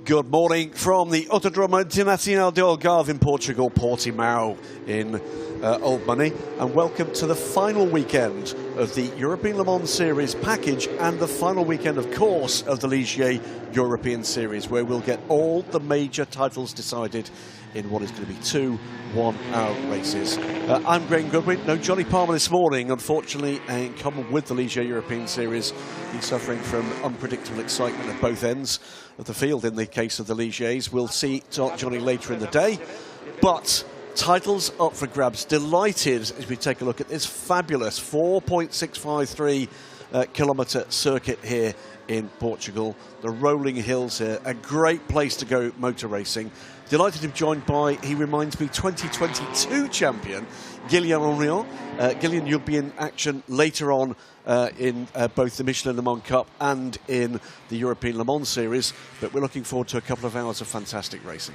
Good morning from the Autodromo Internacional de Algarve in Portugal, Portimão in Old Money, and welcome to the final weekend of the European Le Mans Series package and the final weekend, of course, of the Ligier European Series, where we'll get all the major titles decided in what is going to be 2 one-hour races. I'm Graham Goodwin. No Johnny Palmer this morning, unfortunately, in common with the Ligier European Series. He's suffering from unpredictable excitement at both ends of the field in the case of the Ligiers. We'll see Johnny later in the day. But titles up for grabs. Delighted as we take a look at this fabulous 4.653 kilometre circuit here in Portugal. The rolling hills here, a great place to go motor racing. Delighted to be joined by, he reminds me, 2022 champion, Ligier Orion. Ligier, you'll be in action later on in both the Michelin Le Mans Cup and in the European Le Mans Series, but we're looking forward to a couple of hours of fantastic racing.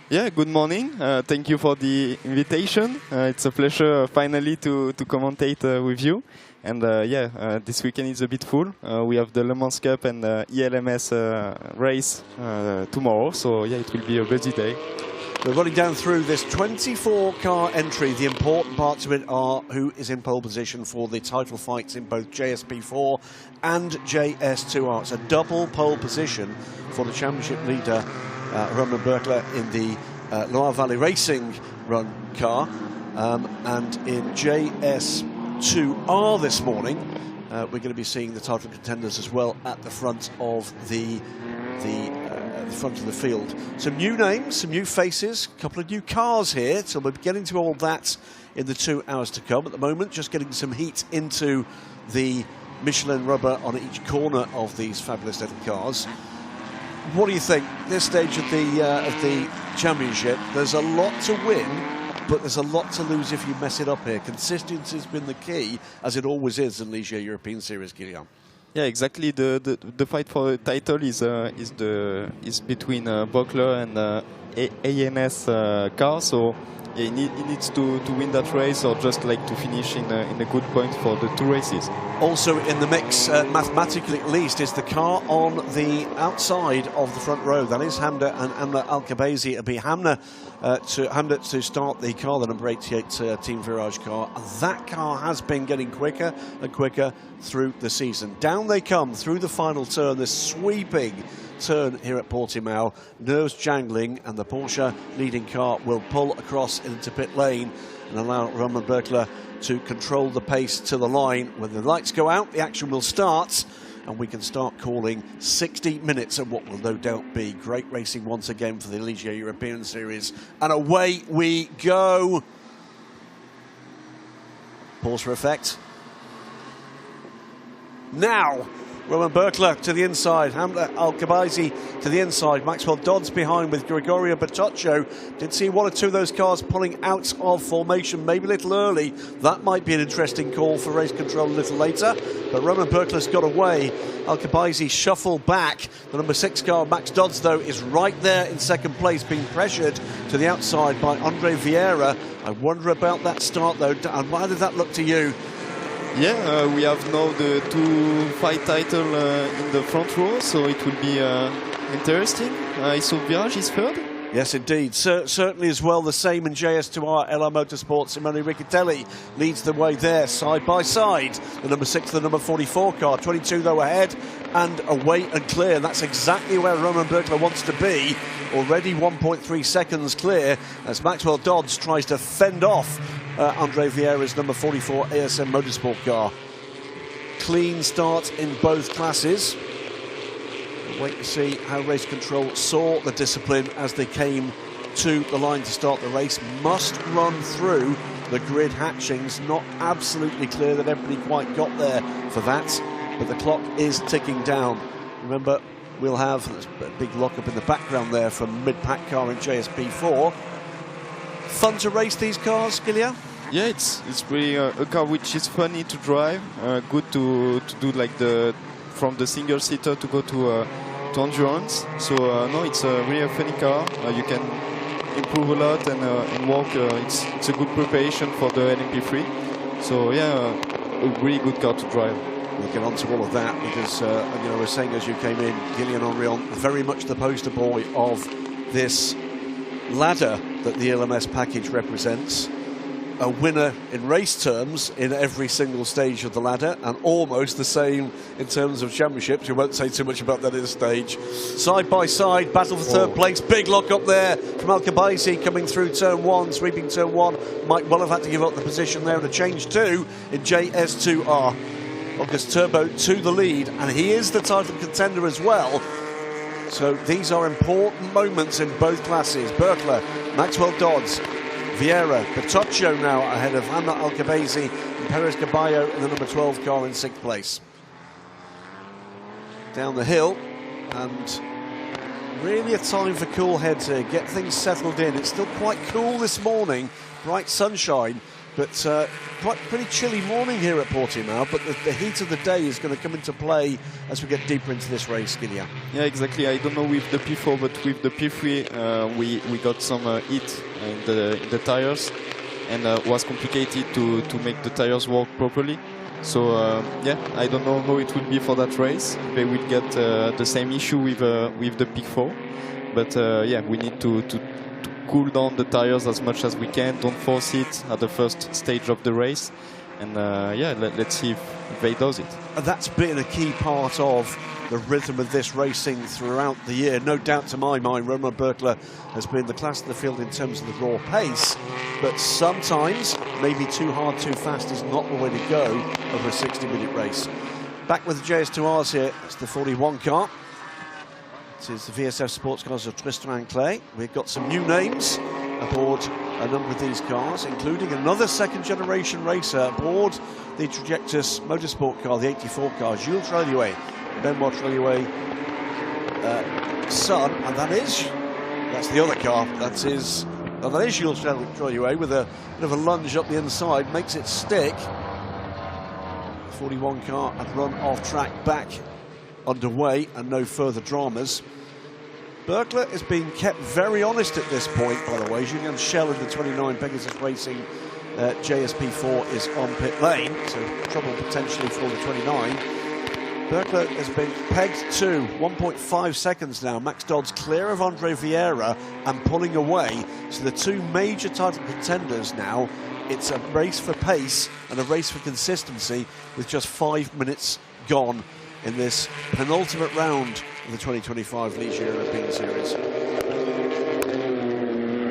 Yeah, good morning. Thank you for the invitation. It's a pleasure finally to commentate with you. And this weekend is a bit full. We have the Le Mans Cup and ELMS race tomorrow, so yeah, it will be a busy day. We're running down through this 24-car entry. The important parts of it are who is in pole position for the title fights in both JS P4 and JS2 R. It's a double pole position for the championship leader, Romain Berkler, in the Loire Valley Racing run car. And in JS2R this morning, we're going to be seeing the title contenders as well at the front of the front of the field. Some new names, some new faces, a couple of new cars here, so we'll be getting to all that in the 2 hours to come. At the moment, just getting some heat into the Michelin rubber on each corner of these fabulous little cars. What do you think? This stage of the championship, there's a lot to win, but there's a lot to lose if you mess it up here. Consistency has been the key, as it always is in Ligier European Series, Guillaume. Yeah, exactly. The fight for the title is between Berkler and ELMS car. So yeah, he needs to win that race, or just like to finish in a good point for the 2 races. Also in the mix, mathematically at least, is the car on the outside of the front row. That is Hamda and Amna Al-Kabazi. It'll be Hamda to start the car, the number 88 Team Virage car. And that car has been getting quicker and quicker through the season. Down they come through the final turn, this sweeping turn here at Portimão, nerves jangling, and the Porsche leading car will pull across into pit lane and allow Romain Berkler to control the pace to the line. When the lights go out, the action will start, and we can start calling 60 minutes of what will no doubt be great racing once again for the Ligier European Series. And away we go. Pause for effect. Now, Romain Berkler to the inside, Hamda Al-Kabazi to the inside, Maxwell Dodds behind with Gregorio Bertoccio. Did see 1 or 2 of those cars pulling out of formation, maybe a little early. That might be an interesting call for race control a little later, but Romain Berkler's got away. Al-Kabazi shuffled back. The number 6 car, Max Dodds, though, is right there in second place, being pressured to the outside by Andre Vieira. I wonder about that start, though, and how did that look to you? Yeah, we have now the 2 fight title in the front row, so it will be interesting. I saw Virage is third. Yes, indeed. Certainly as well, the same in JS2R. LR Motorsport, Simone Riccitelli leads the way there, side by side. The number 6, the number 44 car, 22 though ahead, and away and clear. That's exactly where Romain Berkler wants to be. Already 1.3 seconds clear as Maxwell Dodds tries to fend off Andre Vieira's number 44 ASM Motorsport car. Clean start in both classes. We'll wait to see how race control saw the discipline as they came to the line to start the race. Must run through the grid hatchings. Not absolutely clear that everybody quite got there for that, but the clock is ticking down. Remember, we'll have a big lockup in the background there from mid-pack car in JS P4. Fun to race these cars, Ligier? Yeah, it's really a car which is funny to drive. Good to do like from the single seater to go to endurance. So no, it's really a funny car. You can improve a lot and work. It's a good preparation for the LMP3. So yeah, a really good car to drive. We'll get on to all of that because, you know, we're saying as you came in, Guillaume Henrion, very much the poster boy of this ladder that the ELMS package represents. A winner in race terms in every single stage of the ladder, and almost the same in terms of championships. We won't say too much about that at this stage. Side by side, battle for third place. Big lock up there from Al-Khabaisi coming through turn one, sweeping turn one. Might well have had to give up the position there and a change two in JS2 R. August Turbo to the lead, and he is the title contender as well. So these are important moments in both classes. Berkler, Maxwell Dodds, Vieira, Petocchio now ahead of Hamna Al-Khabaisi and Perez Caballo in the number 12 car in 6th place. Down the hill, and really a time for cool heads here, get things settled in. It's still quite cool this morning, bright sunshine, but quite pretty chilly morning here at Portimão, but the heat of the day is going to come into play as we get deeper into this race, Guillaume. Yeah, exactly. I don't know with the P4, but with the P3 we got some heat in the tires, and was complicated to make the tires work properly. So yeah, I don't know how it will be for that race. They will get the same issue with the P4, but yeah, we need to cool down the tires as much as we can. Don't force it at the first stage of the race, and yeah, let's see if they does it. And that's been a key part of the rhythm of this racing throughout the year. No doubt to my mind, Roman Berkler has been the class of the field in terms of the raw pace, but sometimes maybe too hard, too fast is not the way to go over a 60-minute race. Back with the JS2Rs here, it's the 41 car. This is the VSF sports cars of Tristan Clay. We've got some new names aboard a number of these cars, including another second-generation racer aboard the Trajectus Motorsport car, the 84 car, Jules Trellier, Benoit Trellier, son, and that's the other car. That is Jules Trellier with a bit of a lunge up the inside, makes it stick. 41 car had run off track back underway and no further dramas. Berkler is being kept very honest at this point, by the way. Julien Schell in the 29 Pegasus Racing JS P4 is on pit lane, so trouble potentially for the 29. Berkler has been pegged to 1.5 seconds now. Max Dodds clear of Andre Vieira and pulling away. So the two major title contenders now, it's a race for pace and a race for consistency with just 5 minutes gone in this penultimate round of the 2025 Ligier European Series.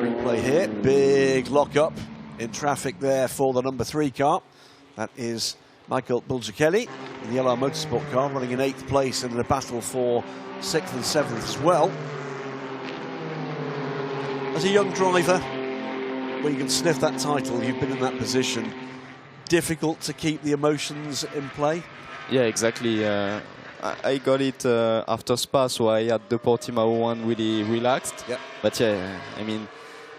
Replay here, big lock-up in traffic there for the number 3 car. That is Michael Bulgicelli in the Yellow Motorsport car, running in 8th place in the battle for 6th and 7th as well. As a young driver, where you can sniff that title, you've been in that position, difficult to keep the emotions in play? Yeah, exactly. I got it after Spa, so I had the Portimão one really relaxed. Yeah. But yeah, I mean,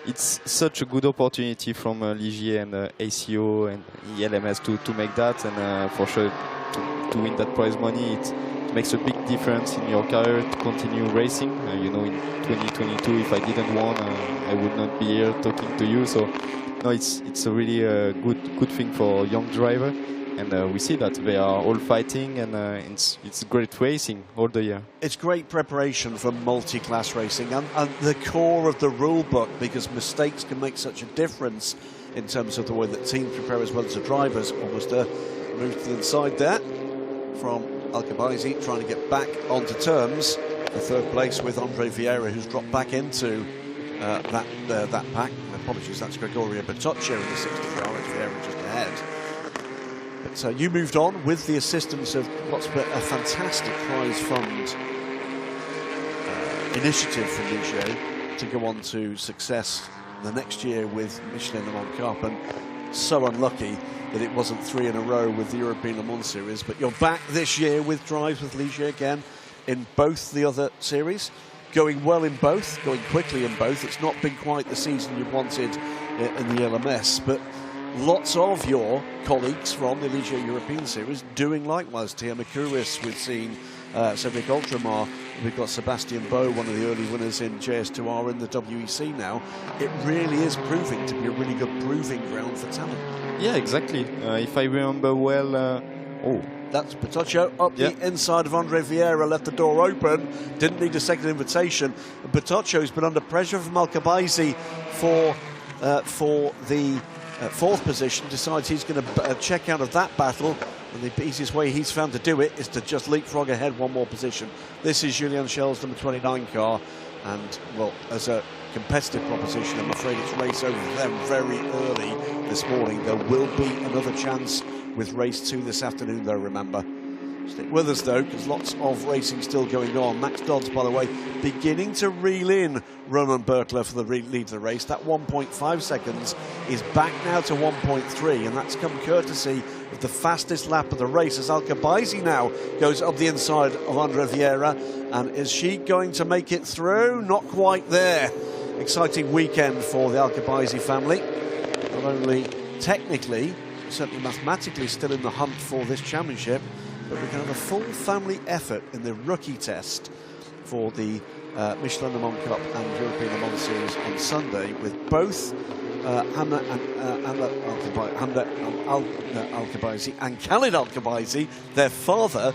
it's such a good opportunity from Ligier and ACO and ELMS to make that, and for sure to win that prize money. It makes a big difference in your career to continue racing. You know, in 2022, if I didn't win, I would not be here talking to you. So, no, it's a really good thing for a young driver. And we see that they are all fighting, and it's great racing all the year. It's great preparation for multi-class racing and the core of the rule book, because mistakes can make such a difference in terms of the way that teams prepare as well as the drivers. Almost a move to the inside there from Al-Khabaisi, trying to get back onto terms. The 3rd place with Andre Vieira, who's dropped back into that pack. Apologies, that's Gregorio Petocchio in the 60 car. It's Vieira just ahead. So you moved on with the assistance of what's been a fantastic prize fund initiative from Ligier to go on to success the next year with Michelin Le Mans Cup, and so unlucky that it wasn't 3 in a row with the European Le Mans Series. But you're back this year with drives with Ligier again in both the other series, going well in both, going quickly in both. It's not been quite the season you wanted in the LMS, but lots of your colleagues from the Ligier European Series doing likewise. Tia Makuris, we've seen Cedric Ultramar, we've got Sebastian Boe, one of the early winners in JS2R in the WEC now. It really is proving to be a really good proving ground for talent. Yeah, exactly. If I remember well, that's Petaccio up the inside of Andre Vieira, left the door open, didn't need a second invitation. Petaccio's been under pressure from Alcabaisi for the fourth position, decides he's going to check out of that battle, and the easiest way he's found to do it is to just leapfrog ahead one more position. This is Julien Schell's number 29 car, and, well, as a competitive proposition, I'm afraid it's race over for them very early this morning. There will be another chance with race 2 this afternoon, though, remember. Stick with us, though, because lots of racing still going on. Max Dodds, by the way, beginning to reel in Roman Bertler for the lead of the race. That 1.5 seconds is back now to 1.3, and that's come courtesy of the fastest lap of the race as Alcabaisi now goes up the inside of Andre Vieira. And is she going to make it through? Not quite there. Exciting weekend for the Alcabaisi family. Not only technically, certainly mathematically still in the hunt for this championship, but we can have a full family effort in the rookie test for the Michelin Le Mans Cup and European Le Mans Series on Sunday, with both Hamza Alcabaisi and Khalid Alcabaisi, their father,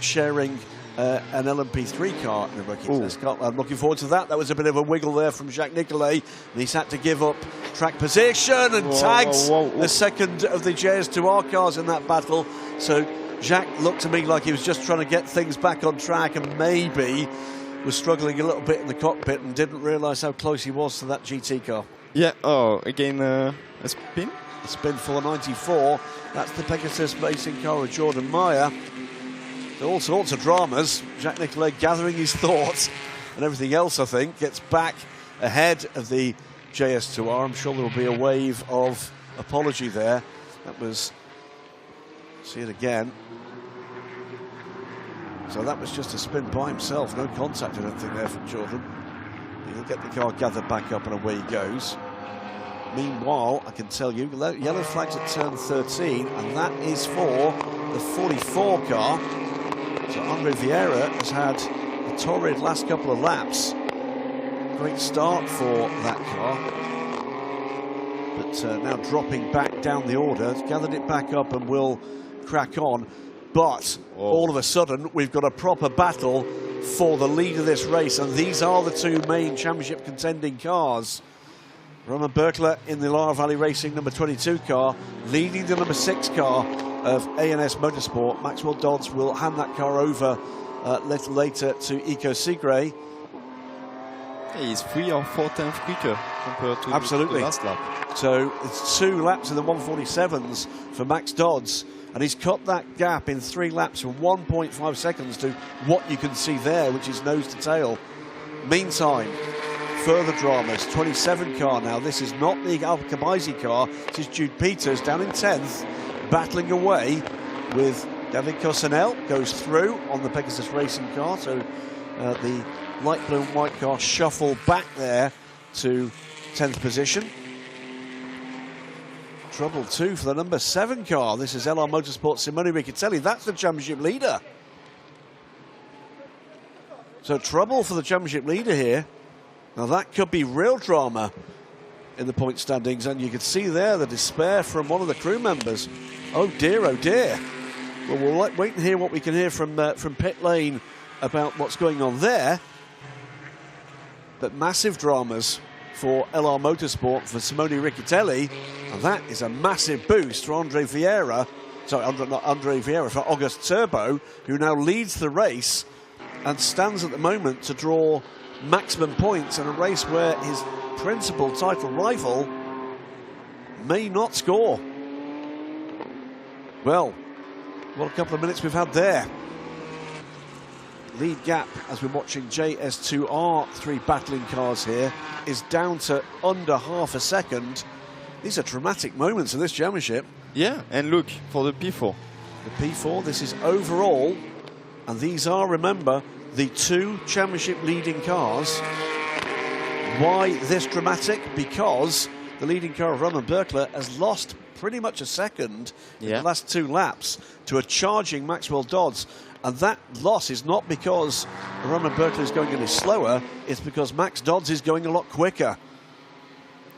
sharing an LMP3 car in the rookie test. I'm looking forward to that. That was a bit of a wiggle there from Jacques Nicolet, and he's had to give up track position and tags the second of the JS2 R cars in that battle. So Jacques looked to me like he was just trying to get things back on track, and maybe was struggling a little bit in the cockpit and didn't realise how close he was to that GT car. Yeah, again a spin? A spin for the 94. That's the Pegasus racing car of Jordan Meyer. So all sorts of dramas. Jacques Nicolet gathering his thoughts and everything else, I think, gets back ahead of the JS2R. I'm sure there will be a wave of apology there. That was... See it again. So that was just a spin by himself, no contact, I don't think, there from Jordan. He'll get the car gathered back up and away he goes. Meanwhile, I can tell you, yellow flags at turn 13, and that is for the 44 car. So Andre Vieira has had a torrid last couple of laps. Great start for that car. But now dropping back down the order, gathered it back up and will crack on. But all of a sudden, we've got a proper battle for the lead of this race, and these are the two main championship contending cars. Roman Bertler in the Loire Valley Racing number 22 car, leading the number 6 car of ANS Motorsport. Maxwell Dodds will hand that car over a little later to Ico Sigre. Yeah, he's 3 or 4 tenths quicker compared to the last lap. So it's 2 laps in the 147s for Max Dodds, and he's cut that gap in 3 laps from 1.5 seconds to what you can see there, which is nose to tail. Meantime, further dramas. 27 car now. This is not the Alcabaisi car. This is Jude Peters down in 10th, battling away with David Cossonel. Goes through on the Pegasus Racing car. So the light blue and white car shuffle back there to 10th position. Trouble too for the number 7 car. This is LR Motorsport Simone Riccitelli. That's the championship leader. So trouble for the championship leader here. Now that could be real drama in the point standings, and you could see there the despair from one of the crew members. Oh dear, oh dear. Well, we'll wait and hear what we can hear from pit lane about what's going on there. But massive dramas for LR Motorsport, for Simone Riccitelli, and that is a massive boost for Andre Vieira. Sorry, not Andre Vieira, for Auguste Turbo, who now leads the race and stands at the moment to draw maximum points in a race where his principal title rival may not score. Well, what a couple of minutes we've had there. Lead gap, as we're watching JS2R, 3 battling cars here, is down to under half a second. These are dramatic moments in this championship. Yeah, and look, for the P4. The P4, this is overall, and these are, remember, the 2 championship leading cars. Why this dramatic? Because the leading car of Roman Bertler has lost pretty much a second in the last 2 laps to a charging Maxwell Dodds. And that loss is not because Roman Bertler is going any slower, it's because Max Dodds is going a lot quicker.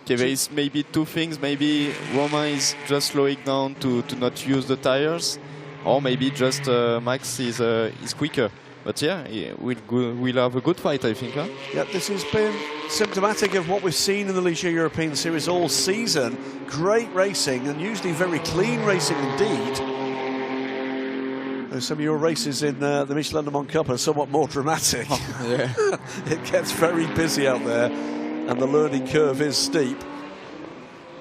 Okay, there is maybe 2 things. Maybe Roman is just slowing down to not use the tires. or maybe just Max is quicker. But yeah, we'll have a good fight, I think. Huh? Yeah, this has been symptomatic of what we've seen in the Ligier European Series all season. Great racing, and usually very clean racing indeed. Some of your races in the Michelin Le Mans Cup are somewhat more dramatic. Oh, yeah. It gets very busy out there, and the learning curve is steep.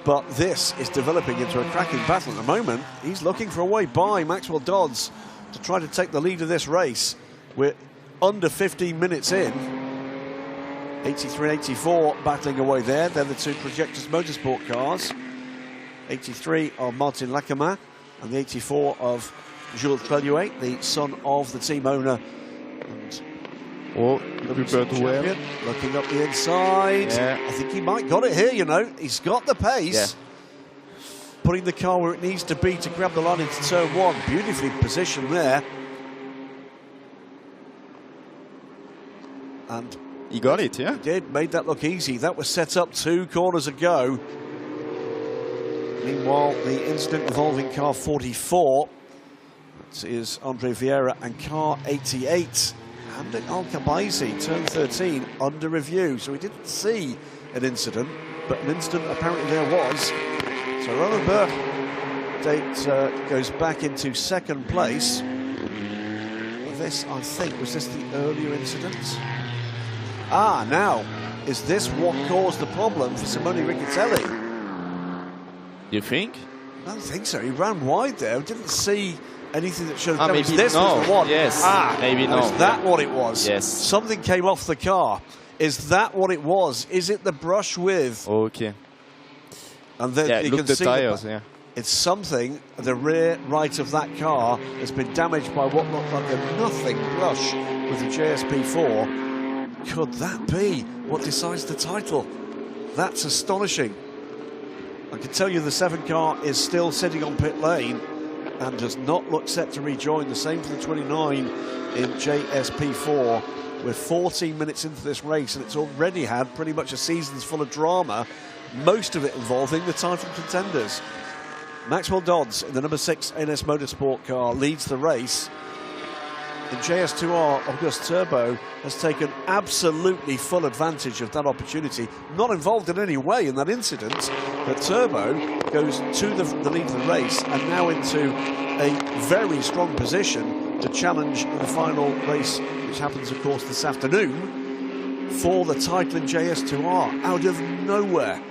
But this is developing into a cracking battle at the moment. He's looking for a way by Maxwell Dodds to try to take the lead of this race. We're under 15 minutes in. 83 and 84 battling away there. They're the two Projectors Motorsport cars. 83 of Martin Lackermann and the 84 of Jules Treluet, the son of the team owner. And prepared well. Looking up the inside. Yeah. I think he might got it here, you know. He's got the pace. Yeah. Putting the car where it needs to be to grab the line into turn one. Beautifully positioned there. And he got it, yeah? He did, made that look easy. That was set up 2 corners ago. Meanwhile, the incident involving car 44, that is Andre Vieira, and car 88, Hamdik Al-Kabaisi, turn 13, under review. So we didn't see an incident, but an incident apparently there was. So Roland Berg goes back into second place. This, I think, was this the earlier incident? Ah, now, is this what caused the problem for Simone Riccitelli? You think? I don't think so. He ran wide there. Didn't see anything that should have done. Maybe this was the one. Yes. Maybe no. Is that what it was? Yes. Something came off the car. Is that what it was? Is it the brush with? Okay. And then yeah, you look can the see tires. Yeah. It's something. The rear right of that car has been damaged by what looked like a nothing brush with the JS P4. Could that be what decides the title? That's astonishing. I can tell you the 7 car is still sitting on pit lane and does not look set to rejoin. The same for the 29 in JS P4. We're 14 minutes into this race and it's already had pretty much a season's full of drama, most of it involving the title contenders. Maxwell Dodds in the number 6 NS Motorsport car leads the race. In JS2R, Auguste Turbo has taken absolutely full advantage of that opportunity. Not involved in any way in that incident, but Turbo goes to the lead of the race and now into a very strong position to challenge in the final race, which happens, of course, this afternoon, for the title in JS2R out of nowhere.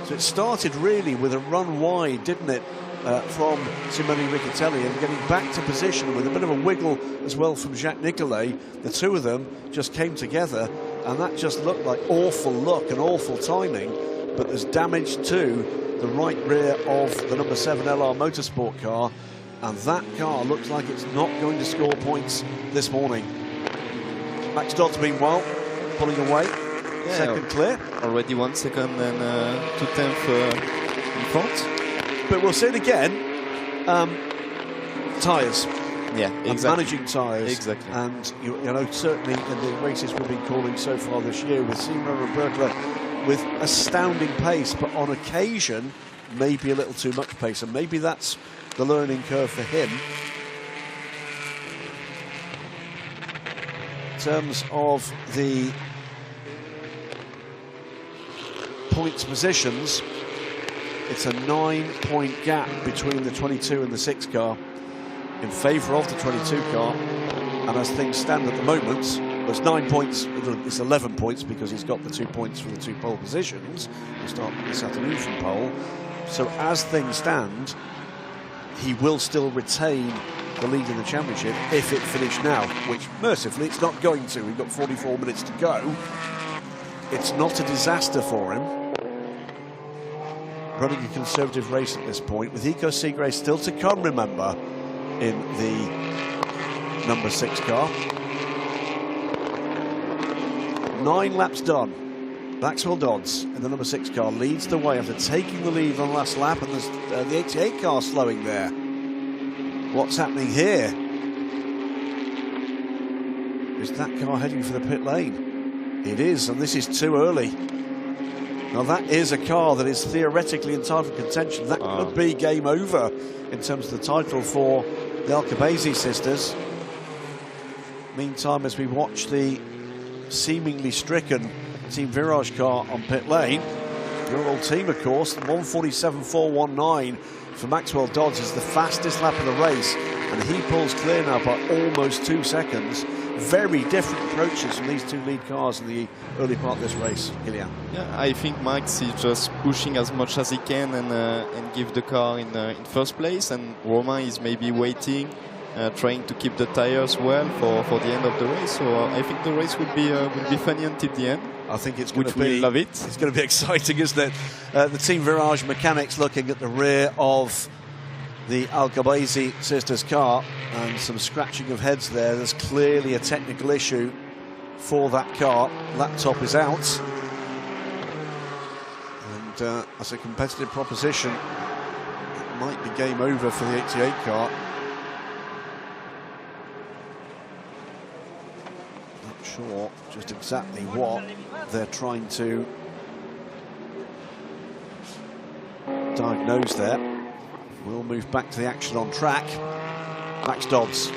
So it started really with a run wide, didn't it? From Simone Riccitelli, and getting back to position with a bit of a wiggle as well from Jacques Nicolet. The two of them just came together and that just looked like awful luck and awful timing, but there's damage to the right rear of the number 7 LR Motorsport car, and that car looks like it's not going to score points this morning. Max Dodds meanwhile pulling away, yeah, second clear. Already 1 second and 2/10 in front. But we'll see it again. Tyres. Yeah, exactly. And managing tyres. Exactly. And you know, certainly in the races we've been calling so far this year, with Simo Roberto with astounding pace, but on occasion maybe a little too much pace, and maybe that's the learning curve for him. In terms of the points positions, it's a 9-point gap between the 22 and the 6 car in favour of the 22 car, and as things stand at the moment, there's 9 points, it's 11 points because he's got the 2 points for the 2 pole positions. We'll start this afternoon from pole. So as things stand, he will still retain the lead in the championship if it finished now, which mercifully it's not going to. We've got 44 minutes to go. It's not a disaster for him. Running a conservative race at this point, with Eco Seagrace still to come, remember, in the number 6 car. 9 laps done. Maxwell Dodds in the number 6 car leads the way after taking the lead on the last lap, and there's the 88 car slowing there. What's happening here? Is that car heading for the pit lane? It is, and this is too early. Now that is a car that is theoretically in title contention. That could be game over in terms of the title for the Alcabazi sisters. Meantime, as we watch the seemingly stricken Team Virage car on pit lane, your old team, of course, 1:47.419 for Maxwell Dodds is the fastest lap of the race, and he pulls clear now by almost 2 seconds. Very different approaches from these two lead cars in the early part of this race, Gillian. Yeah, I think Max is just pushing as much as he can and give the car in first place, and Romain is maybe waiting, trying to keep the tires well for the end of the race. So I think the race will be funny until the end. I think it's going to be. We love it. It's going to be exciting, isn't it? The Team Virage mechanics looking at the rear of the Alcabazi sisters car, and some scratching of heads there. There's clearly a technical issue for that car. Laptop is out, and as a competitive proposition, it might be game over for the 88 car. Not sure just exactly what they're trying to diagnose there. We'll move back to the action on track. Max Dodds,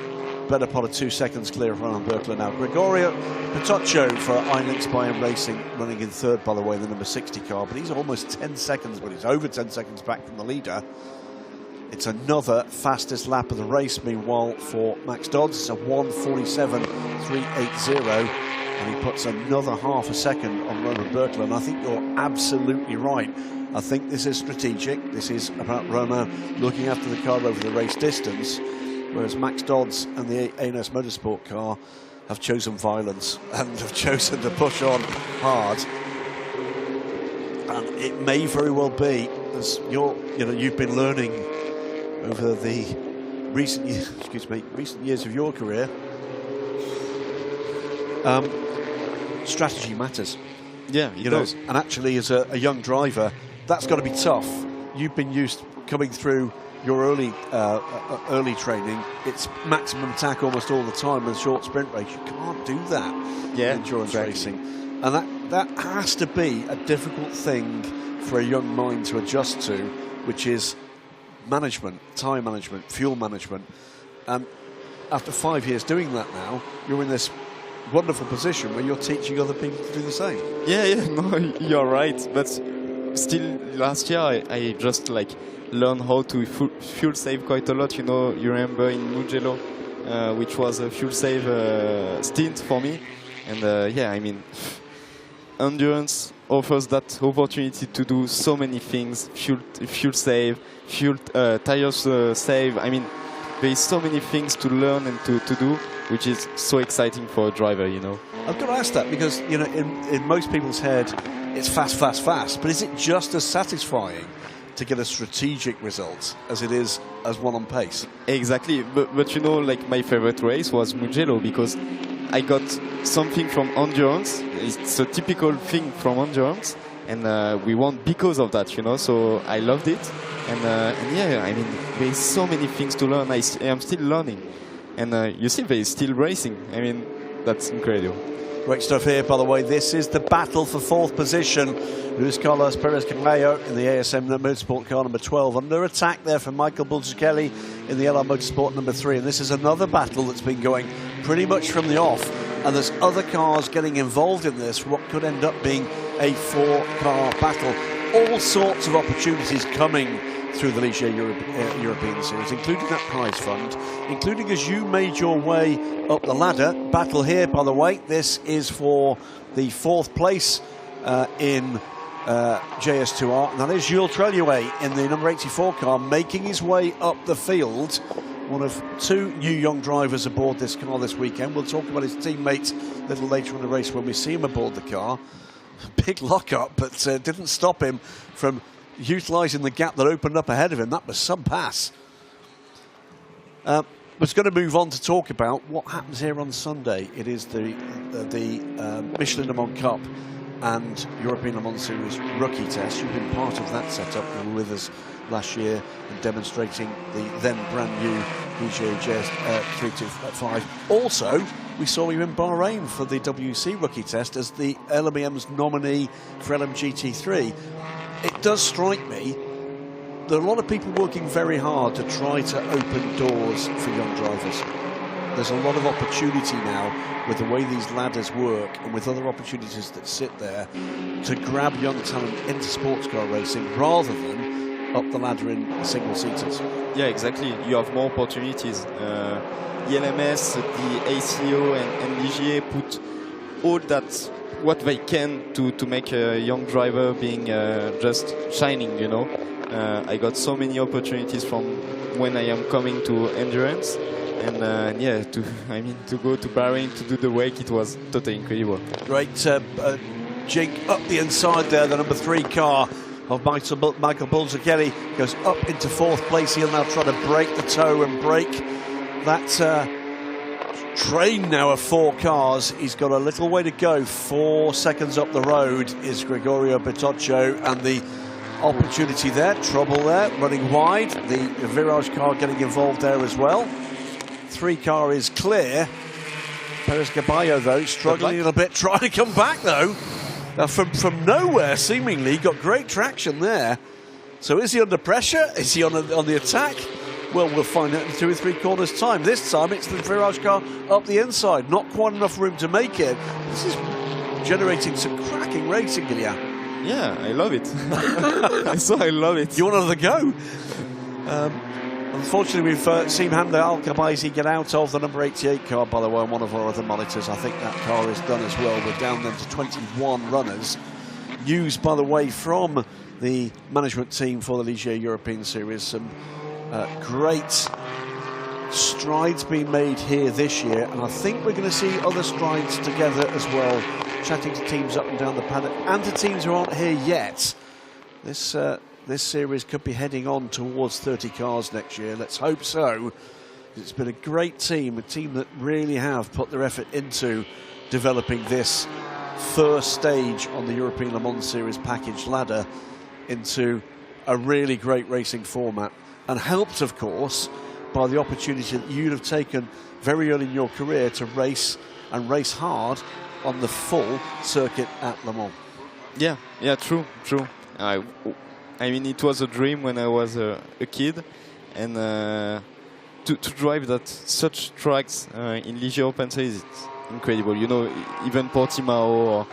better part of 2 seconds clear of Roman Berkler now. Gregorio Petoccio for Ilinx Bayern Racing, running in third, by the way, the number 60 car, but he's almost 10 seconds, but he's over 10 seconds back from the leader. It's another fastest lap of the race, meanwhile, for Max Dodds. It's a 1:47.380, and he puts another half a second on Roman Berkler, and I think you're absolutely right. I think this is strategic. This is about Romain looking after the car over the race distance, whereas Max Dodds and the A&S Motorsport car have chosen violence and have chosen to push on hard. And it may very well be, as you've been learning over the recent years of your career, strategy matters. Yeah, it does. And actually, as a young driver, that's got to be tough. You've been used coming through your early training. It's maximum attack almost all the time with a short sprint race. You can't do that in endurance racing. And that has to be a difficult thing for a young mind to adjust to, which is management, tyre management, fuel management. And after 5 years doing that now, you're in this wonderful position where you're teaching other people to do the same. Yeah, no, you're right. But still, last year I just learned how to fuel save quite a lot. You remember in Mugello, which was a fuel save stint for me. And yeah, I mean, endurance offers that opportunity to do so many things. Fuel save, tires save. I mean, there is so many things to learn and to do, which is so exciting for a driver, I've got to ask that because, in most people's head, it's fast, fast, fast. But is it just as satisfying to get a strategic result as it is as one on pace? Exactly. But my favorite race was Mugello because I got something from endurance. It's a typical thing from endurance. And we won because of that, So I loved it. And yeah, I mean, there's so many things to learn. I am still learning. And you see, there is still racing. I mean, that's incredible. Great stuff here, by the way. This is the battle for fourth position. Luis Carlos Perez Caballo in the ASM Motorsport car number 12. Under attack there from Michael Bulcichelli in the LR Motorsport number 3. And this is another battle that's been going pretty much from the off. And there's other cars getting involved in this, what could end up being a 4-car battle. All sorts of opportunities coming through the Ligier European Series, including that prize fund, including as you made your way up the ladder. Battle here, by the way. This is for the 4th place in JS2 R. Now there's Jules Treluet in the number 84 car, making his way up the field. One of 2 new young drivers aboard this car this weekend. We'll talk about his teammates a little later in the race when we see him aboard the car. Big lock-up, but didn't stop him from utilising the gap that opened up ahead of him. That was some pass. Was going to move on to talk about what happens here on Sunday. It is the Michelin Le Mans Cup and European Le Mans Series rookie test. You've been part of that setup. You were with us last year and demonstrating the then brand new Ligier JS 325. Also, we saw him in Bahrain for the WC rookie test as the ELMS nominee for LMGT3. It does strike me there are a lot of people working very hard to try to open doors for young drivers. There's a lot of opportunity now with the way these ladders work and with other opportunities that sit there to grab young talent into sports car racing rather than up the ladder in single-seaters. Yeah, exactly. You have more opportunities. ELMS, the ACO and Ligier put all that what they can to make a young driver being just shining, you know. I got so many opportunities from when I am coming to endurance, and yeah, to go to Bahrain to do the wake, it was totally incredible. Great jig up the inside there. The number 3 car of Michael Bulzachelli goes up into 4th place. He'll now try to break the toe and break that train now of 4 cars. He's got a little way to go. 4 seconds up the road is Gregorio Bertoccio, and the opportunity there, trouble there, running wide. The Virage car getting involved there as well. 3 car is clear. Perez Caballo though struggling a little bit, trying to come back though. From nowhere seemingly, got great traction there. So is he under pressure? Is he on the attack? Well, we'll find out in 2 or 3 corners time. This time it's the Virage car up the inside. Not quite enough room to make it. This is generating some cracking racing, Ligier. Yeah, I love it. I love it. You want another go? Unfortunately, we've seen Hamza Al-Khabaisi get out of the number 88 car, by the way, on one of our other monitors. I think that car is done as well. We're down then to 21 runners. Used, by the way, from the management team for the Ligier European Series. Some great strides being made here this year, and I think we're going to see other strides together as well, chatting to teams up and down the paddock and to teams who aren't here yet. This series could be heading on towards 30 cars next year. Let's hope so. It's been a great team, a team that really have put their effort into developing this first stage on the European Le Mans Series package ladder into a really great racing format, and helped, of course, by the opportunity that you'd have taken very early in your career to race and race hard on the full circuit at Le Mans. Yeah, true. I mean, it was a dream when I was a kid, and to drive that such tracks in Ligier European Series, it's incredible. You know, even Portimão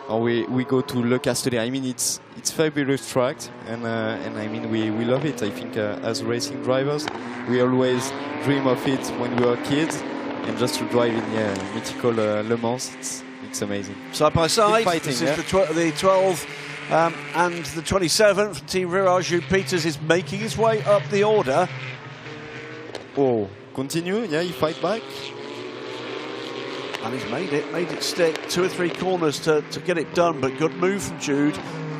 or we go to Le Castellet. I mean, it's fabulous tracks, and I mean we love it. I think as racing drivers, we always dream of it when we were kids, and just to drive in mythical Le Mans, it's amazing. Side by side, fighting, this is the 12 and the 27th. Team Virage. Jules Peters is making his way up the order. Oh, continue, yeah, he fight back. And he's made it stick. 2 or 3 corners to get it done, but good move from Jude.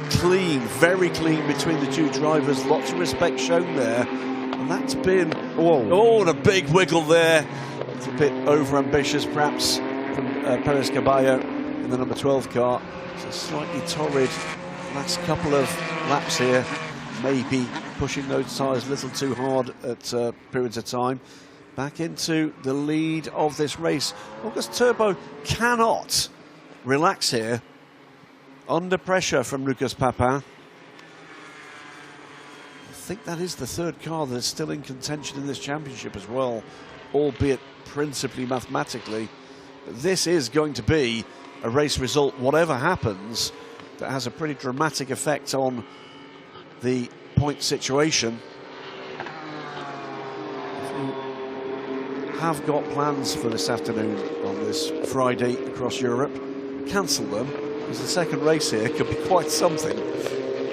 Clean, very clean between the 2 drivers. Lots of respect shown there. And that's been, and a big wiggle there. It's a bit over-ambitious, perhaps, from Perez Caballo in the number 12 car. It's a slightly torrid last couple of laps here. Maybe pushing those tyres a little too hard at periods of time. Back into the lead of this race. August Turbo cannot relax here. Under pressure from Lucas Papin. I think that is the 3rd car that is still in contention in this championship as well, albeit principally mathematically. This is going to be a race result, whatever happens, that has a pretty dramatic effect on the point situation. Have got plans for this afternoon on this Friday across Europe, cancel them, because the second race here could be quite something.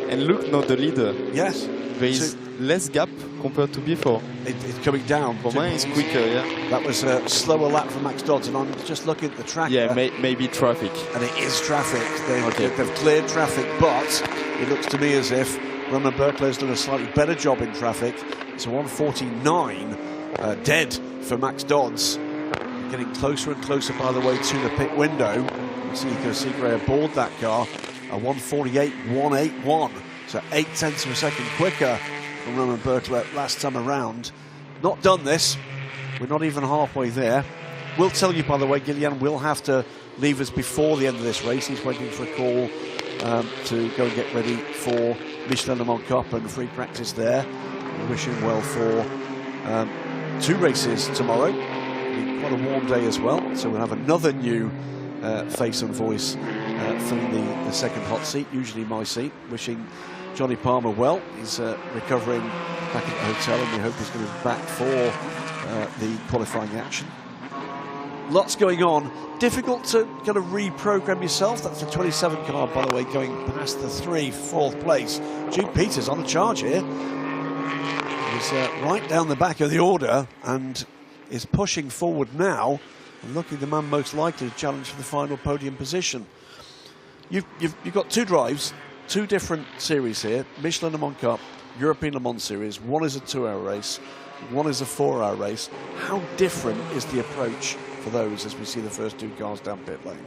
And look, not the leader. Yes. There is less gap compared to before. It's coming down. For mine, it's quicker, yeah. That was a slower lap for Max Dodds, and I'm just looking at the track. Yeah, maybe traffic. And it is traffic. They've cleared traffic, but it looks to me as if Romain Berkeley's done a slightly better job in traffic. It's a 149 dead for Max Dodds. Getting closer and closer, by the way, to the pit window. You see Nico Segre aboard that car. A 148.181. So 0.8 of a second quicker from Romain Berkeley last time around. Not done this. We're not even halfway there. We'll tell you, by the way, Guillaume will have to leave us before the end of this race. He's waiting for a call to go and get ready for Michelin Le Mans Cup and free practice there. We wish him well for 2 races tomorrow. It'll be quite a warm day as well, so we'll have another new face and voice filling the second hot seat, usually my seat. Wishing Johnny Palmer well. He's recovering back at the hotel, and we hope he's going to be back for the qualifying action. Lots going on. Difficult to kind of reprogram yourself. That's the 27 car, by the way, going past the 4th place. Duke Peters on the charge here. He's right down the back of the order and is pushing forward now and looking the man most likely to challenge for the final podium position. You've got 2 drives, 2 different series here. Michelin Le Mans Cup, European Le Mans Series. One is a 2-hour race, one is a 4-hour race. How different is the approach for those as we see the first 2 cars down pit lane?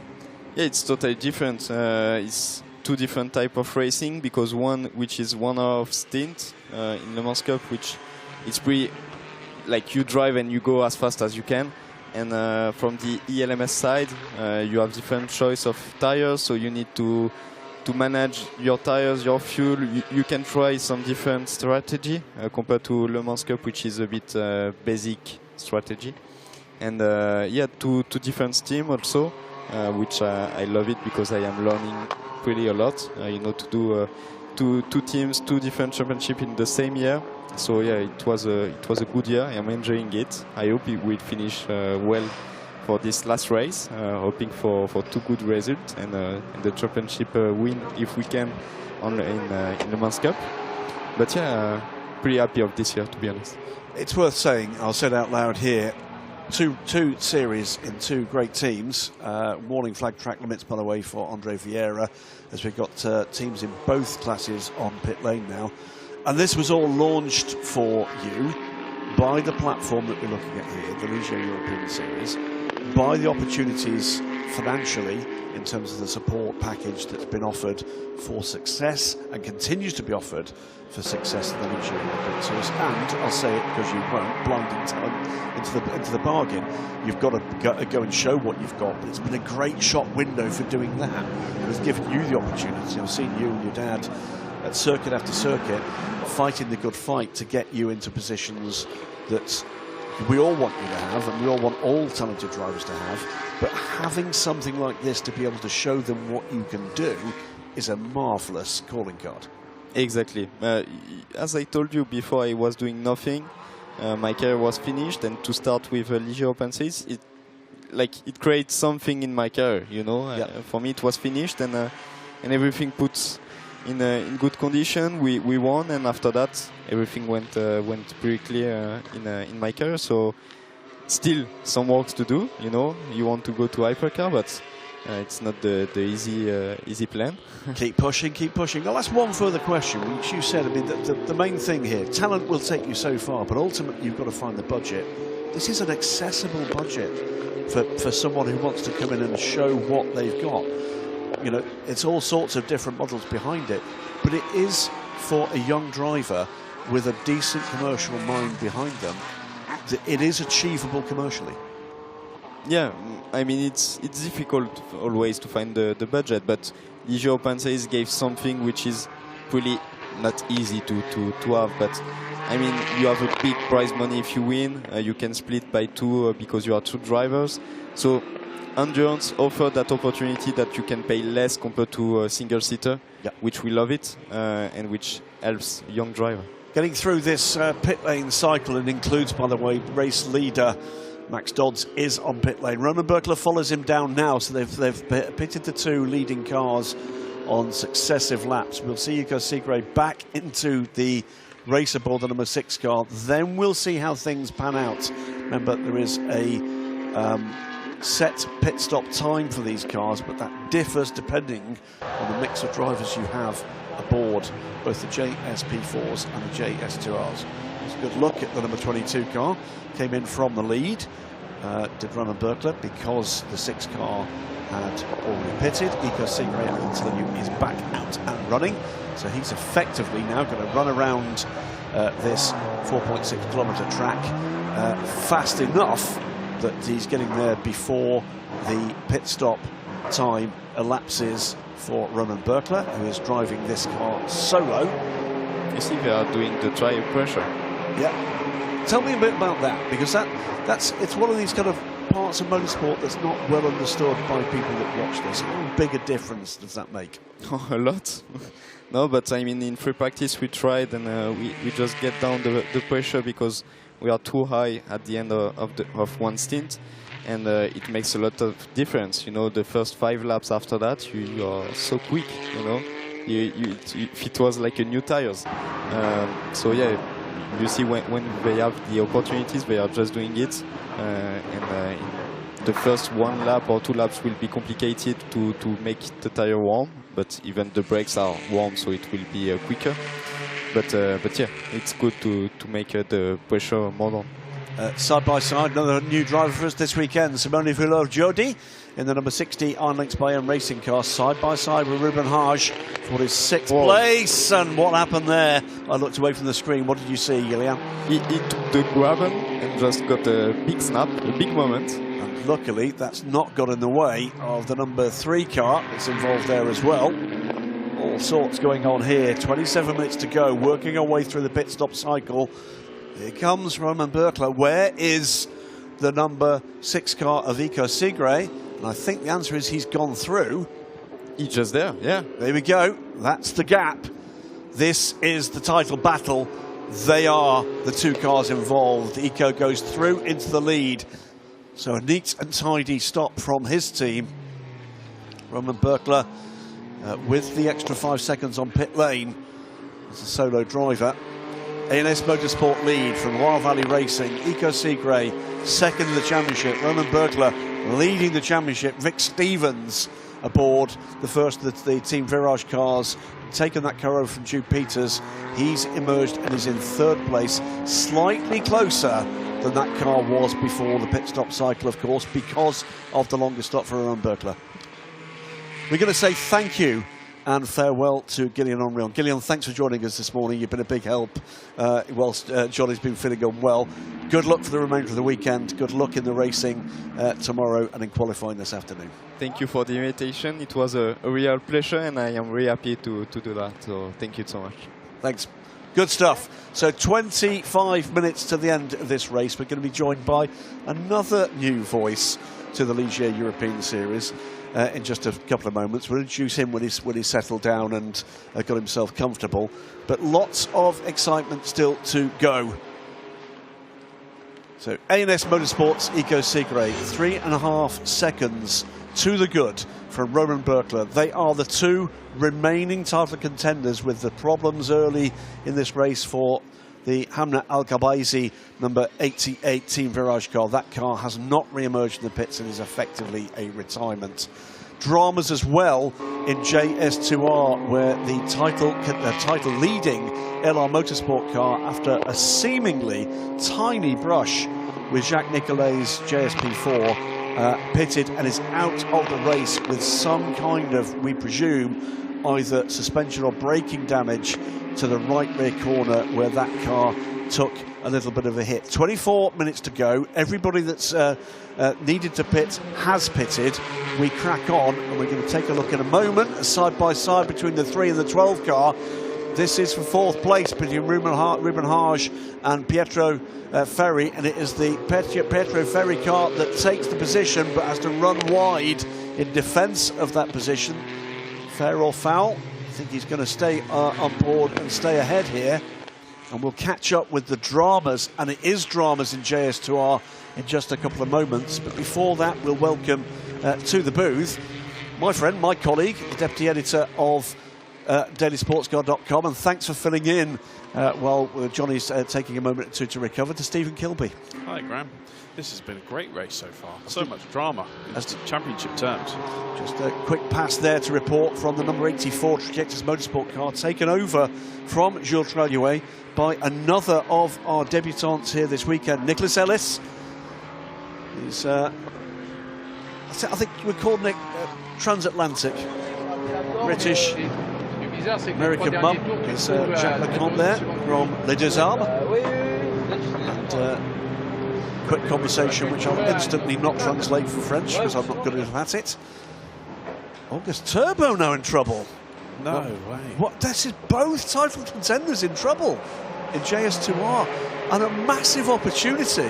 Yeah, it's totally different. It's 2 different type of racing, because one which is 1 hour of stint in Le Mans Cup, which it's pretty like you drive and you go as fast as you can. And from the ELMS side, you have different choice of tires, so you need to manage your tires, your fuel. You can try some different strategy compared to Le Mans Cup, which is a bit basic strategy. And yeah, two different teams also, which I love it because I am learning pretty a lot. You know, to do two teams, 2 different championships in the same year. So yeah, it was a good year. I'm enjoying it. I hope it will finish well for this last race. Hoping for 2 good results and the championship win if we can in the Mans Cup. But yeah, pretty happy of this year, to be honest. It's worth saying, I'll say it out loud here, two series in 2 great teams. Warning flag track limits, by the way, for Andre Vieira, as we've got teams in both classes on pit lane now. And this was all launched for you by the platform that we're looking at here, the Ligier European Series, by the opportunities financially in terms of the support package that's been offered for success and continues to be offered for success in the Ligier European Series. And I'll say it because you won't, blinding talent into the bargain. You've got to go and show what you've got, but it's been a great shop window for doing that. It has given you the opportunity. I've seen you and your dad at circuit after circuit fighting the good fight to get you into positions that we all want you to have, and we all want all talented drivers to have. But having something like this to be able to show them what you can do is a marvellous calling card. Exactly. As I told you before, I was doing nothing. My career was finished, and to start with Ligier European Series, it creates something in my career. You know, yeah. For me, it was finished, and everything puts in good condition. We won, and after that, everything went pretty clear in my career. So, still some work to do. You know, you want to go to hypercar, but it's not the easy plan. Keep pushing, keep pushing. I'll ask one further question, which you said, I mean, the main thing here, talent will take you so far, but ultimately you've got to find the budget. This is an accessible budget for someone who wants to come in and show what they've got. You know, it's all sorts of different models behind it, but it is for a young driver with a decent commercial mind behind them. It is achievable commercially. Yeah, I mean, it's difficult always to find the budget, but Ligier European Series gave something which is really not easy to have. But I mean, you have a big prize money if you win. You can split by 2 because you are 2 drivers. So Endurance offered that opportunity that you can pay less compared to a single-seater, yeah, which we love it, and which helps young driver. Getting through this pit lane cycle, and includes, by the way, race leader Max Dodds is on pit lane. Roman Berkler follows him down now, so they've pitted the 2 leading cars on successive laps. We'll see Yuko Sigre back into the race aboard the number 6 car. Then we'll see how things pan out. Remember, there is a set pit stop time for these cars, but that differs depending on the mix of drivers you have aboard both the JS P4s and the JS2Rs. It's a good look at the number 22 car. Came in from the lead, did Roman Berkler, because the 6 car had already pitted. Yuko Sigre, I can tell you, is back out and running, so he's effectively now going to run around this 4.6 kilometre track fast enough that he's getting there before the pit stop time elapses for Roman Berkler, who is driving this car solo. You see, they are doing the tire pressure. Yeah. Tell me a bit about that, because it's one of these kind of parts of motorsport that's not well understood by people that watch this. How big a difference does that make? Oh, a lot. No, but I mean, in free practice we tried, and we just get down the pressure because we are too high at the end of one stint, and it makes a lot of difference. You know, the first 5 laps after that, you are so quick. You know, it was like a new tires. So yeah, you see when they have the opportunities, they are just doing it, and the first 1 lap or 2 laps will be complicated to make the tire warm, but even the brakes are warm, so it will be quicker. But yeah, it's good to make the pressure more down. Side by side, another new driver for us this weekend, Simone Villard-Jodi in the number 60 Iron Lynx Bayern racing car, side by side with Ruben Hage for his 6th place. And what happened there? I looked away from the screen. What did you see, Gillian? He took the graben and just got a big snap, a big moment. And luckily, that's not got in the way of the number 3 car that's involved there as well. All sorts going on here. 27 minutes to go, working our way through the pit stop cycle. Here comes Roman Berkler. Where is the number 6 car of Ico Segre? And I think the answer is he's gone through. He's just there, yeah. There we go. That's the gap. This is the title battle. They are the 2 cars involved. Ico goes through into the lead. So a neat and tidy stop from his team. Roman Berkler with the extra 5 seconds on pit lane as a solo driver. A&S Motorsport lead from Loire Valley Racing. Ico Segre second in the championship. Roman Berkler leading the championship. Vic Stevens aboard the first of the Team Virage cars, taken that car over from Jude Peters. He's emerged and is in 3rd place, slightly closer than that car was before the pit stop cycle, of course, because of the longer stop for Roman Berkler. We're going to say thank you and farewell to Gillian Onrion. Gillian, thanks for joining us this morning. You've been a big help whilst Johnny's been feeling unwell. Good luck for the remainder of the weekend. Good luck in the racing tomorrow and in qualifying this afternoon. Thank you for the invitation. It was a real pleasure, and I am really happy to do that. So thank you so much. Thanks. Good stuff. So 25 minutes to the end of this race. We're going to be joined by another new voice to the Ligier European Series. In just a couple of moments. We'll introduce him when he's settled down and got himself comfortable. But lots of excitement still to go. So A&S Motorsport's Ico Segre, 3.5 seconds to the good from Roman Berkler. They are the 2 remaining title contenders, with the problems early in this race for the Hamna Al-Gabaizi number 88 Team Virage car. That car has not re-emerged in the pits and is effectively a retirement. Dramas as well in JS2R, where the title leading LR Motorsport car, after a seemingly tiny brush with Jacques Nicolet's JS P4, pitted and is out of the race with some kind of, we presume, either suspension or braking damage to the right rear corner, where that car took a little bit of a hit. 24 minutes to go. Everybody that's needed to pit has pitted. We crack on, and we're going to take a look in a moment, side by side between the 3 and the 12 car. This is for 4th place between Ruben Hage and Pietro Ferri, and it is the Pietro Ferri car that takes the position but has to run wide in defence of that position. Fair or foul? I think he's going to stay on board and stay ahead here. And we'll catch up with the dramas, and it is dramas in JS2R in just a couple of moments. But before that, we'll welcome to the booth my friend, my colleague, the deputy editor of dailysportscar.com, and thanks for filling in while Johnny's taking a moment or two to recover, to Stephen Kilby. Hi, Graham. This has been a great race so far. So much drama in championship terms. Just a quick pass there to report from the number 84 Chequered Motorsport car, taken over from Jules Tralliouet by another of our debutants here this weekend, Nicholas Ellis. He's, I think we call Nick transatlantic, British, American mum. Is Jacques Lecomte there from Les Deux Arbres. And quick conversation, which I'll instantly not translate for French because I'm not good enough at it. August Turbo now in trouble. No way. What? This is both title contenders in trouble in JS2R, and a massive opportunity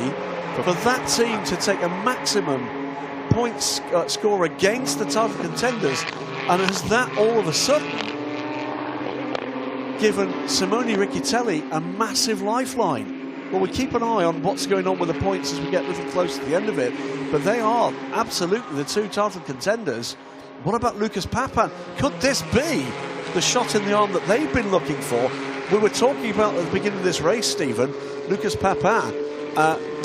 for that team to take a maximum points score against the title contenders, and has that all of a sudden given Simone Riccitelli a massive lifeline? Well, we keep an eye on what's going on with the points as we get a little close to the end of it, but they are absolutely the two title contenders. What about Lucas Papan? Could this be the shot in the arm that they've been looking for? We were talking about at the beginning of this race, Stephen, Lucas Papan,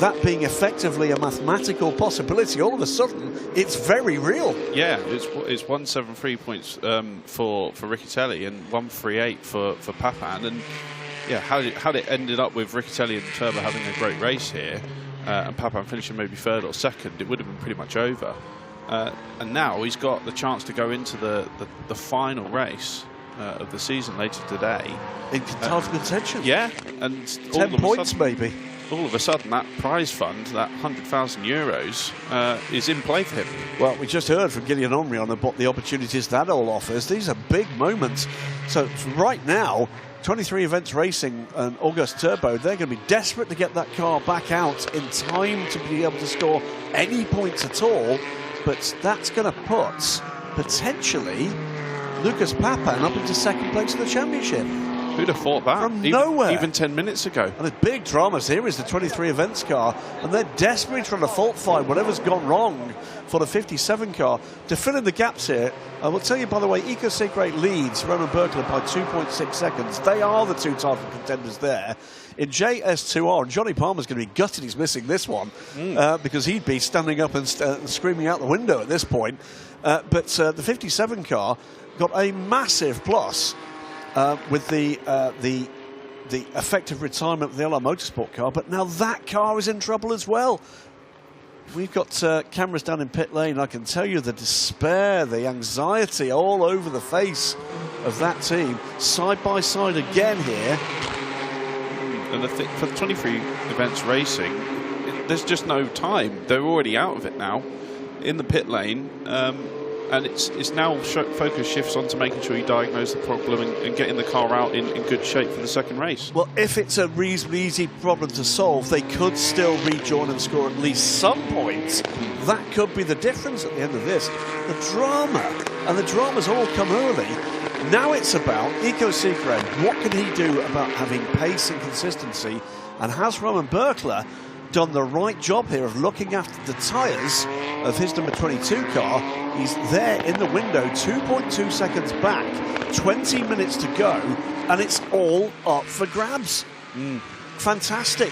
that being effectively a mathematical possibility. All of a sudden, it's very real. Yeah, it's 173 points for Riccitelli and 138 for Papan. And yeah, how it ended up with Riccitelli and Turbo having a great race here, and Papan finishing maybe third or second, it would have been pretty much over. And now he's got the chance to go into the final race of the season later today. In title contention. Yeah, and 10 points maybe. All of a sudden, that prize fund, that €100,000, is in play for him. Well, we just heard from Gillian Henry on what the opportunities that all offers. These are big moments. So right now, 23 Events Racing and August Turbo, they're going to be desperate to get that car back out in time to be able to score any points at all. But that's going to put, potentially, Lucas Papan up into second place in the championship. Who'd have thought that? From nowhere. Even 10 minutes ago. And the big dramas here is the 23 Events car, and they're desperately trying to fault find whatever's gone wrong for the 57 car to fill in the gaps here. I will tell you, by the way, Eco Secret leads Roman Berkler by 2.6 seconds. They are the two title contenders there. In JS2R, and Johnny Palmer's going to be gutted he's missing this one because he'd be standing up and screaming out the window at this point. But the 57 car got a massive plus with the effective retirement of the LR Motorsport car, but now that car is in trouble as well. We've got cameras down in pit lane. I can tell you the despair, the anxiety all over the face of that team. Side by side again here. And for the 23 Events Racing, there's just no time. They're already out of it now in the pit lane. And it's now focus shifts on to making sure you diagnose the problem and getting the car out in good shape for the second race. Well, if it's a reasonably easy problem to solve, they could still rejoin and score at least some points. That could be the difference at the end of this. The drama, and the drama's all come early. Now it's about Eco Secret. What can he do about having pace and consistency? And has Roman Berkler done the right job here of looking after the tyres of his number 22 car? He's there in the window, 2.2 seconds back, 20 minutes to go, and it's all up for grabs. Fantastic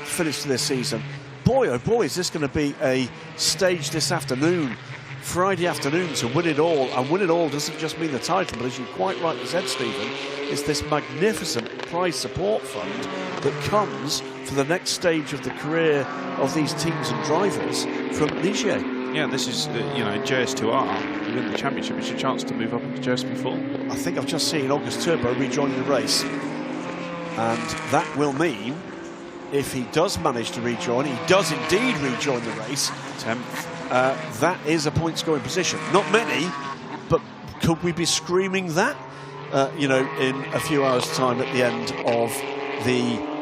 finish to this season. Boy, oh boy, is this going to be a stage this afternoon, Friday afternoon, to win it all. And win it all doesn't just mean the title, but as you quite rightly said, Stephen, it's this magnificent prize support fund that comes for the next stage of the career of these teams and drivers from Ligier. Yeah, this is, JS2R, you win the championship, it's your chance to move up into JS P4. I think I've just seen August Turbo rejoining the race. And that will mean, if he does manage to rejoin, he does indeed rejoin the race. 10th. That is a point-scoring position. Not many, but could we be screaming that, in a few hours' time at the end of the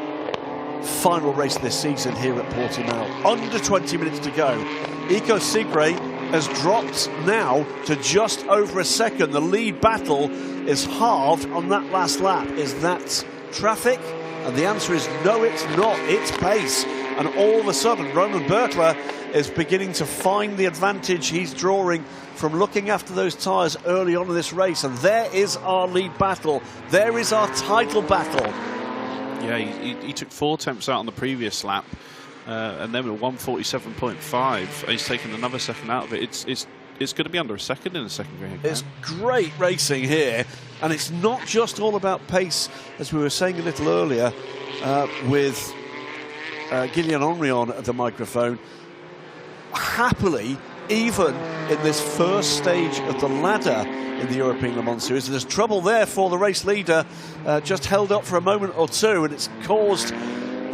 final race of this season here at Portimão? Under 20 minutes to go. Eco Secret has dropped now to just over a second. The lead battle is halved on that last lap. Is that traffic? And the answer is no, it's not. It's pace. And all of a sudden, Roman Berkler is beginning to find the advantage he's drawing from looking after those tyres early on in this race. And there is our lead battle. There is our title battle. Yeah, he took 4 attempts out on the previous lap, and then with 147.5, he's taken another second out of it. It's going to be under a second in the second game. It's great racing here, and it's not just all about pace, as we were saying a little earlier, with Gillian Henry on the microphone. Happily, even in this first stage of the ladder in the European Le Mans Series, there's trouble there for the race leader, just held up for a moment or two, and it's caused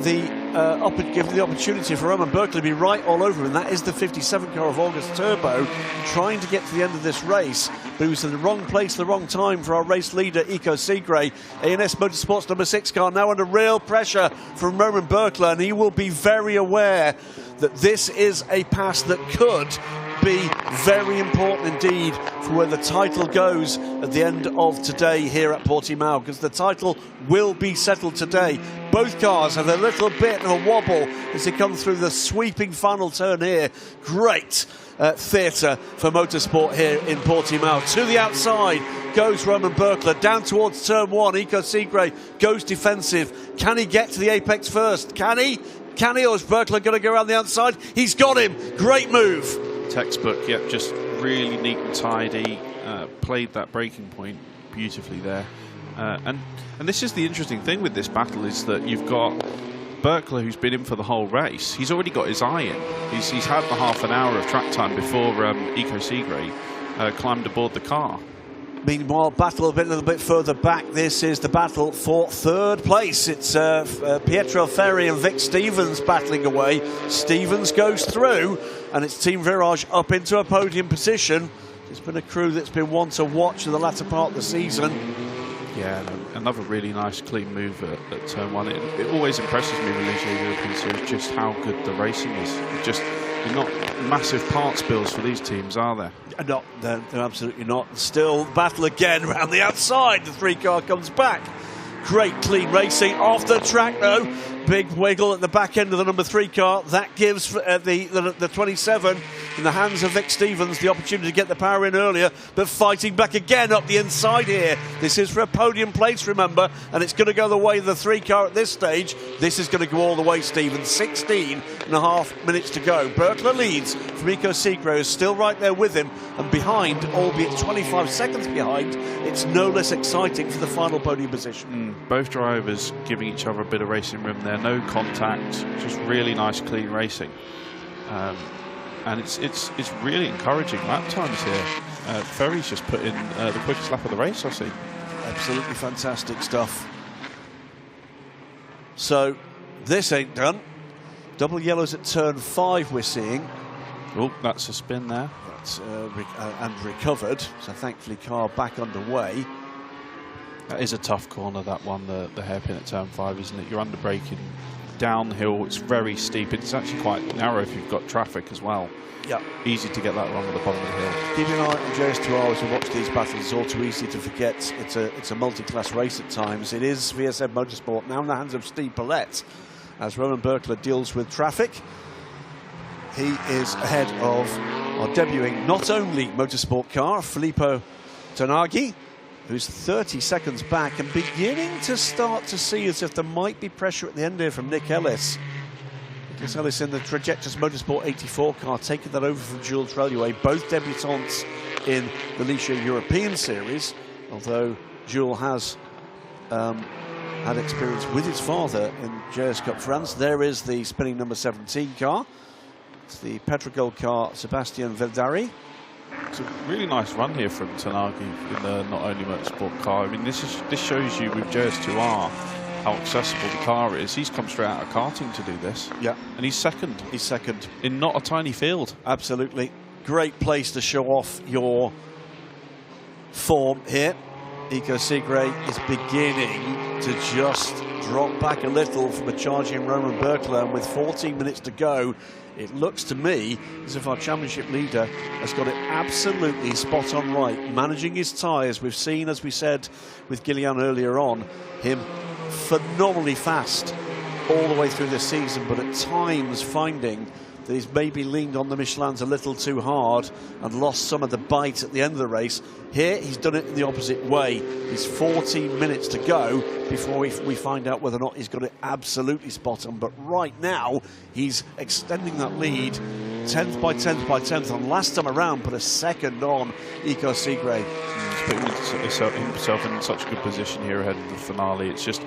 given the opportunity for Roman Berkeley to be right all over him, and that is the 57 car of August Turbo, trying to get to the end of this race, but he was in the wrong place, the wrong time for our race leader, Ico Segre. A&S Motorsports number 6 car now under real pressure from Roman Berkeley, and he will be very aware that this is a pass that could be very important indeed for where the title goes at the end of today here at Portimão, because the title will be settled today. Both cars have a little bit of a wobble as they come through the sweeping final turn here. Great theatre for motorsport here in Portimão. To the outside goes Roman Berkeley, down towards turn 1. Ico Segre goes defensive. Can he get to the apex first? Can he? Or is Berkeley going to go around the outside? He's got him. Great move. Textbook, yeah, just really neat and tidy. Played that breaking point beautifully there. And this is the interesting thing with this battle, is that you've got Berkeley, who's been in for the whole race. He's already got his eye in. He's had the half an hour of track time before Ico Segre climbed aboard the car. Meanwhile, battle a little bit further back. This is the battle for third place. It's Pietro Ferri and Vic Stevens battling away. Stevens goes through, and it's Team Virage up into a podium position. It's been a crew that's been one to watch in the latter part of the season. Yeah, another really nice clean move at turn 1. It always impresses me with Ligier European Series just how good the racing is. They're not massive part spills for these teams, are there? No, they're absolutely not. Still, battle again around the outside. The 3 car comes back. Great clean racing off the track though. Big wiggle at the back end of the number 3 car. That gives the 27 in the hands of Vic Stevens the opportunity to get the power in earlier, but fighting back again up the inside here. This is for a podium place, remember, and it's going to go the way of the 3 car at this stage. This is going to go all the way, Stevens. 16.5 minutes to go. Berkeley leads from Ico Segre, who's still right there with him, and behind, albeit 25 seconds behind, it's no less exciting for the final podium position. Both drivers giving each other a bit of racing room there. No contact, just really nice clean racing, and it's really encouraging lap times here. Ferry's just put in the quickest lap of the race, I see. Absolutely fantastic stuff. So this ain't done. Double yellows at turn 5 we're seeing. Oh, that's a spin there. That's and recovered, so thankfully car back underway. That is a tough corner, that one, the hairpin at turn 5, isn't it? You're under braking downhill, it's very steep. It's actually quite narrow if you've got traffic as well. Yeah. Easy to get that wrong at the bottom of the hill. Keep an eye on JS2R as we watch these battles. It's all too easy to forget. It's a multi-class race at times. It is VSM Motorsport now in the hands of Steve Paulette as Roman Berkeley deals with traffic. He is ahead of our debuting not only motorsport car, Filippo Tonaghi, who's 30 seconds back and beginning to start to see as if there might be pressure at the end here from Nick Ellis. Nick Ellis in the Trajectus Motorsport 84 car, taking that over from Jules Treluet, both debutants in the Ligier European Series, although Jules has had experience with his father in JS Cup France. There is the spinning number 17 car. It's the Petrogold car, Sebastian Verdari. It's a really nice run here from Tonaghi in the not only motorsport car. I mean, this shows you with JS2R how accessible the car is. He's come straight out of karting to do this. Yeah. And he's second. He's second. In not a tiny field. Absolutely. Great place to show off your form here. Ico Segre is beginning to just drop back a little from a charging Roman Berkeley, and with 14 minutes to go, it looks to me as if our championship leader has got it absolutely spot on right, managing his tyres. We've seen, as we said with Gillian earlier on, him phenomenally fast all the way through this season, but at times finding that he's maybe leaned on the Michelins a little too hard and lost some of the bite at the end of the race. Here, he's done it in the opposite way. He's 14 minutes to go before we find out whether or not he's got it absolutely spot on. But right now, he's extending that lead 10th by 10th by 10th. And last time around, put a second on Ico Segre. He's putting himself in such a good position here ahead of the finale. It's just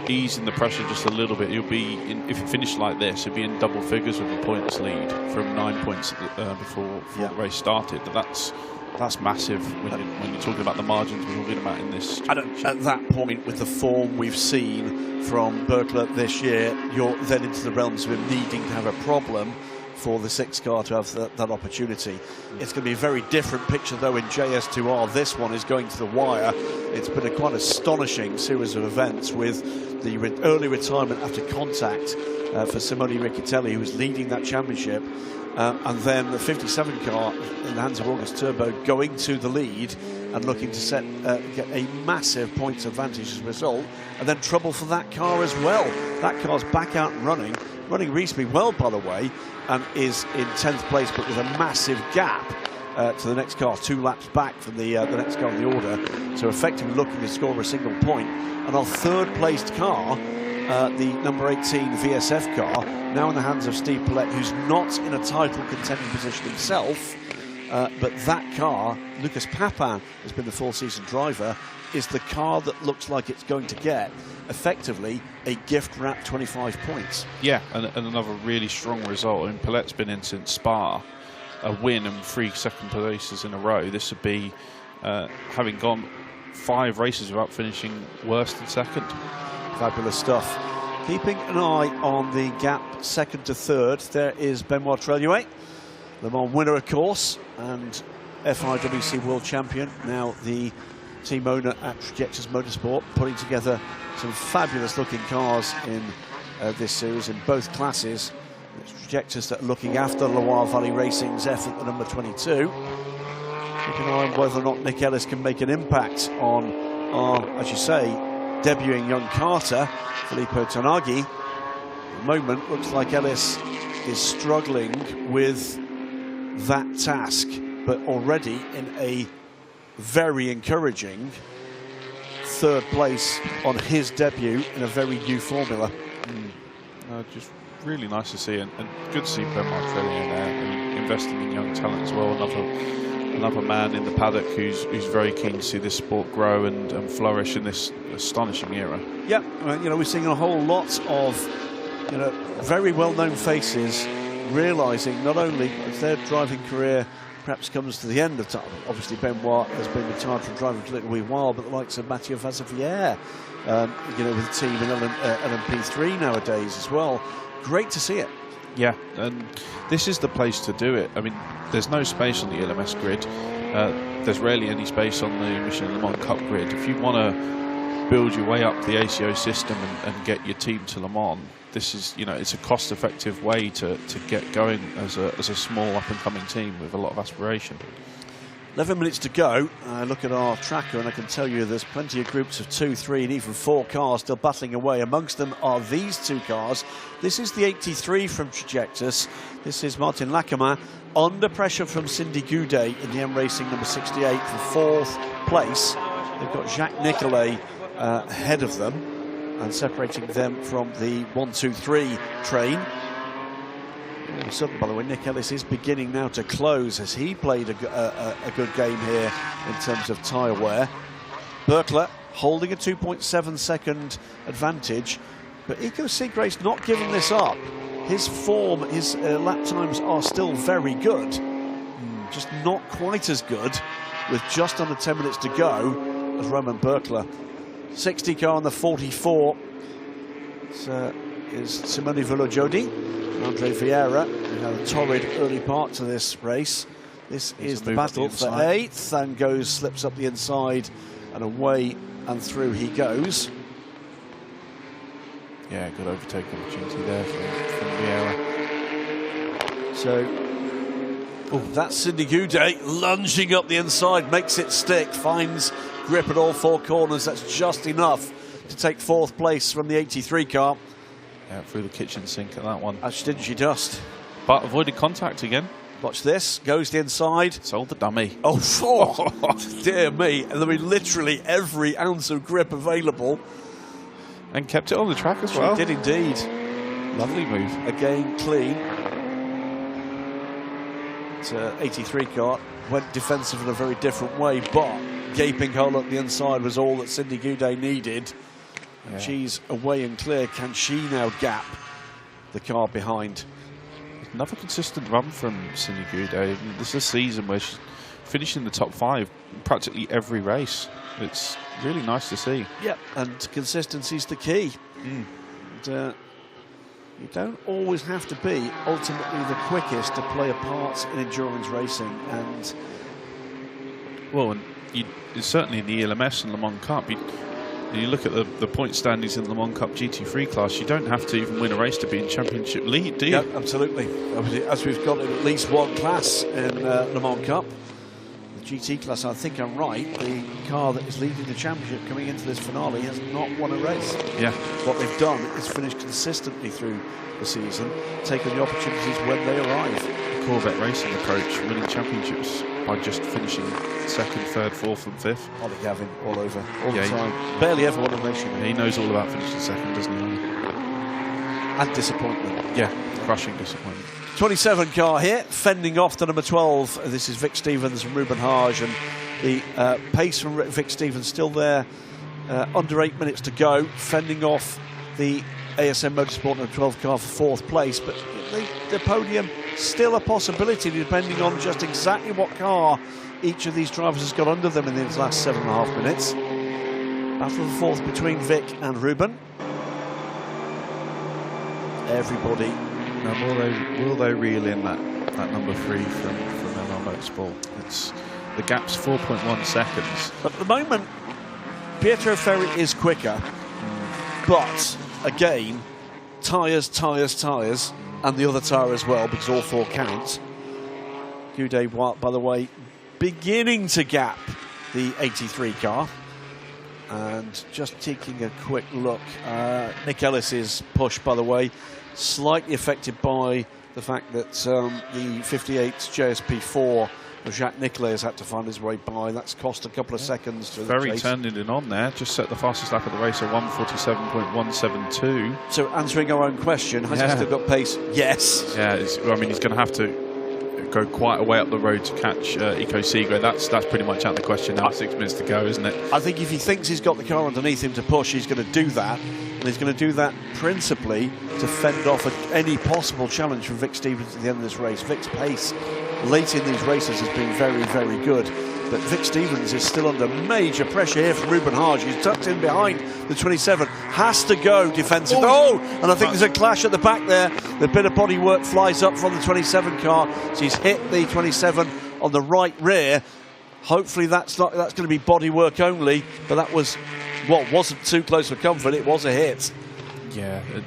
easing the pressure just a little bit. You'll be if you finish like this, you'll be in double figures with a points lead from 9 points before the race started. But that's That's massive when you're talking about the margins we're talking about in this. And at that point, with the form we've seen from Berkler this year, you're then into the realms of him needing to have a problem for the 6 car to have that opportunity. It's going to be a very different picture though in JS2R. This one is going to the wire. It's been a quite astonishing series of events with the early retirement after contact for Simone Riccitelli, who was leading that championship, and then the 57 car in the hands of August Turbo going to the lead and looking to get a massive points advantage as a result, and then trouble for that car as well. That car's back out and running reasonably well, by the way, and is in 10th place, but with a massive gap to the next car, 2 laps back from the next car in the order. So effectively looking to score a single point. And our 3rd placed car, the number 18 VSF car, now in the hands of Steve Paulette, who's not in a title contending position himself, but that car, Lucas Papin, has been the full-season driver, is the car that looks like it's going to get effectively a gift-wrapped 25 points. Yeah, and another really strong result. I mean, Paulette's been in since Spa, a win and 3 second places in a row. This would be having gone 5 races without finishing worse than 2nd. Fabulous stuff. Keeping an eye on the gap 2nd to 3rd, there is Benoit Treluet, Le Mans winner, of course, and FIWC World Champion, now the team owner at Trajectors Motorsport, putting together some fabulous looking cars in this series in both classes. It's Trajectors that are looking after Loire Valley Racing's effort at number 22. Keep an eye on whether or not Nick Ellis can make an impact on our, as you say, debuting young Carter, Filippo Tonaghi. At the moment, looks like Ellis is struggling with that task, but already in a very encouraging 3rd place on his debut in a very new formula. Just really nice to see, and good to see Benoit Treluet there, and investing in young talent as well. Another man in the paddock who's very keen to see this sport grow and flourish in this astonishing era. Yeah, you know, we're seeing a whole lot of very well-known faces realising not only as their driving career perhaps comes to the end of time. Obviously, Benoit has been retired from driving for a little wee while, but the likes of Mathieu Vazevière, with the team in LMP3 nowadays as well. Great to see it. Yeah, and this is the place to do it. I mean, there's no space on the ELMS grid. There's rarely any space on the Michelin Le Mans Cup grid. If you want to build your way up the ACO system and get your team to Le Mans, this is, it's a cost-effective way to get going as a small up-and-coming team with a lot of aspiration. 11 minutes to go. I look at our tracker and I can tell you there's plenty of groups of 2, 3 and even 4 cars still battling away. Amongst them are these 2 cars. This is the 83 from Trajectus. This is Martin Lackerman under pressure from Cindy Goudet in the M Racing number 68 for 4th place. They've got Jacques Nicolet ahead of them and separating them from the 1, 2, 3 train. All of a sudden, by the way, Nick Ellis is beginning now to close as he played a good game here in terms of tyre wear. Berkler holding a 2.7 second advantage, but Eco Seagrace not giving this up. His form, his lap times are still very good, just not quite as good with just under 10 minutes to go as Roman Berkler. 60 car on the 44 is Simone Villojodi. Andre Vieira, who had a torrid early part to this race. This is the battle for 8th, and slips up the inside and away and through he goes. Yeah, good overtake opportunity there from Vieira. So, that's Cindy Goudet lunging up the inside, makes it stick, finds grip at all 4 corners. That's just enough to take 4th place from the 83 car. Yeah, through the kitchen sink at that one. As didn't she just? But avoided contact again. Watch this, goes the inside. Sold the dummy. Oh, dear me. And there was literally every ounce of grip available. And kept it on the track as well. She did indeed. Lovely move. Again, clean. It's 83 car. Went defensive in a very different way, but gaping hole up the inside was all that Cindy Goudet needed. Yeah. She's away and clear. Can she now gap the car behind? Another consistent run from Cindy Goudet. This is a season where she's finishing the top 5 practically every race. It's really nice to see. Yep, and consistency's the key. And, you don't always have to be ultimately the quickest to play a part in endurance racing. And well, and certainly in the ELMS and Le Mans Cup, you look at the point standings in the Le Mans Cup GT3 class, you don't have to even win a race to be in championship lead, do you? yeah, absolutely. As we've got in at least one class in Le Mans Cup, the GT class, I think I'm right, the car that is leading the championship coming into this finale has not won a race. Yeah. What they've done is finished consistently through the season, taking the opportunities when they arrive. The Corvette racing approach, winning championships by just finishing 2nd, 3rd, 4th and 5th. Ollie Gavin all over, all the Yeah, time. Barely ever won a race. You know. He knows all about finishing 2nd, doesn't he? And disappointment. Yeah, crushing disappointment. 27 car here, fending off the number 12. This is Vic Stevens and Ruben Hage, and the pace from Vic Stevens still there. Under 8 minutes to go, fending off the ASM Motorsport number 12 car for 4th place, but the podium still a possibility depending on just exactly what car each of these drivers has got under them in these last 7.5 minutes. Battle for 4th between Vic and Ruben. Everybody. Now, will they reel in that number 3 from ML Motorsport? The gap's 4.1 seconds. At the moment, Pietro Ferri is quicker, but again, tyres, and the other tyre as well, because all 4 count. Goudet, by the way, beginning to gap the 83 car. And just taking a quick look, Nick Ellis's push, by the way, slightly affected by the fact that the 58 JS P4 of Jacques Nicolet has had to find his way by. That's cost a couple of seconds to Very the chase. turned it on there, just set the fastest lap of the race at 1:47.172. So answering our own question, has he still got pace? Yes. Yeah, I mean, he's going to have to go quite a way up the road to catch Eco Segre. That's pretty much out of the question now. 6 minutes to go, isn't it? I think if he thinks he's got the car underneath him to push, he's going to do that. And he's going to do that principally to fend off any possible challenge from Vic Stevens at the end of this race. Vic's pace late in these races has been very, very good. But Vic Stevens is still under major pressure here from Ruben Hage. He's tucked in behind the 27, has to go defensive. And I think there's a clash at the back there. The bit of bodywork flies up from the 27 car. So he's hit the 27 on the right rear. Hopefully that's going to be bodywork only. But that was what wasn't too close for comfort. It was a hit. Yeah, it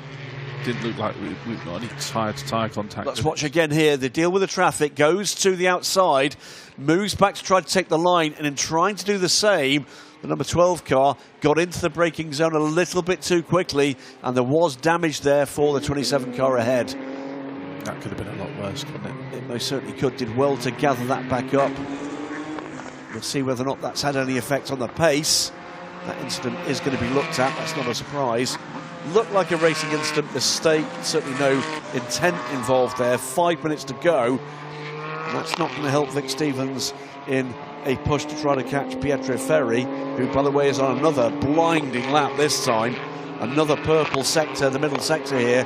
didn't look like we've got any tyre-to-tyre contact. Let's watch again here. The deal with the traffic goes to the outside, moves back to try to take the line, and in trying to do the same, the number 12 car got into the braking zone a little bit too quickly, and there was damage there for the 27 car ahead. That could have been a lot worse, couldn't it? It most certainly could. Did well to gather that back up. We'll see whether or not that's had any effect on the pace. That incident is going to be looked at. That's not a surprise. Looked like a racing incident, mistake, certainly no intent involved there. 5 minutes to go. And that's not going to help Vic Stevens in a push to try to catch Pietro Ferri, who, by the way, is on another blinding lap this time. Another purple sector, the middle sector here.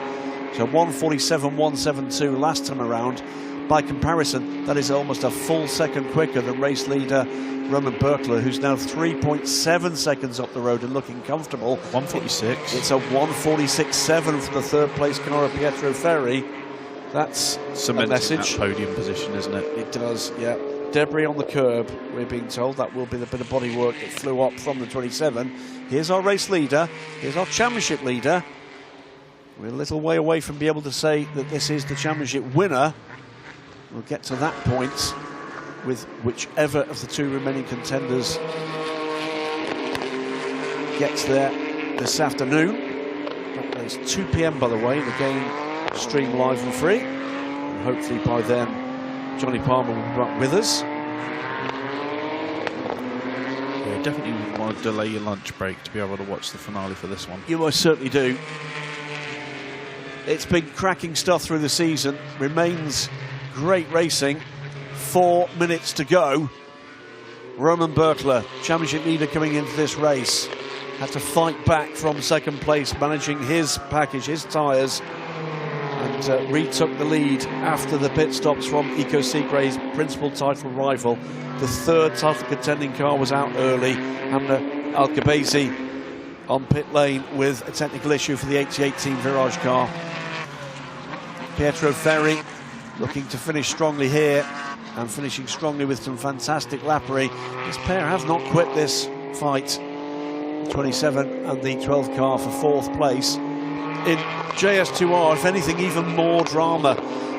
So 1:47.172 last time around. By comparison, that is almost a full second quicker than race leader Roman Berkler, who's now 3.7 seconds up the road and looking comfortable. 1:46. It's a 1:46.7 for the third place car of Pietro Ferri. That's cementing a message. That podium position, isn't it? It does, yeah. Debris on the curb, we're being told. That will be the bit of bodywork that flew up from the 27. Here's our race leader. Here's our championship leader. We're a little way away from being able to say that this is the championship winner. We'll get to that point with whichever of the 2 remaining contenders gets there this afternoon. It's 2 PM, by the way. The game streamed live and free. And hopefully by then, Johnny Palmer will be back with us. Yeah, definitely would want to delay your lunch break to be able to watch the finale for this one. You most certainly do. It's been cracking stuff through the season. Remains great racing. 4 minutes to go. Roman Berkler, championship leader coming into this race, had to fight back from second place, managing his package, his tyres. and retook the lead after the pit stops from Eco Segray's principal title rival. The third title contending car was out early. Hamna Al-Gabezi on pit lane with a technical issue for the 88 team Virage car. Pietro Ferri looking to finish strongly here, and finishing strongly with some fantastic lappery. This pair have not quit this fight. 27 and the 12 car for fourth place. In JS2R, if anything, even more drama,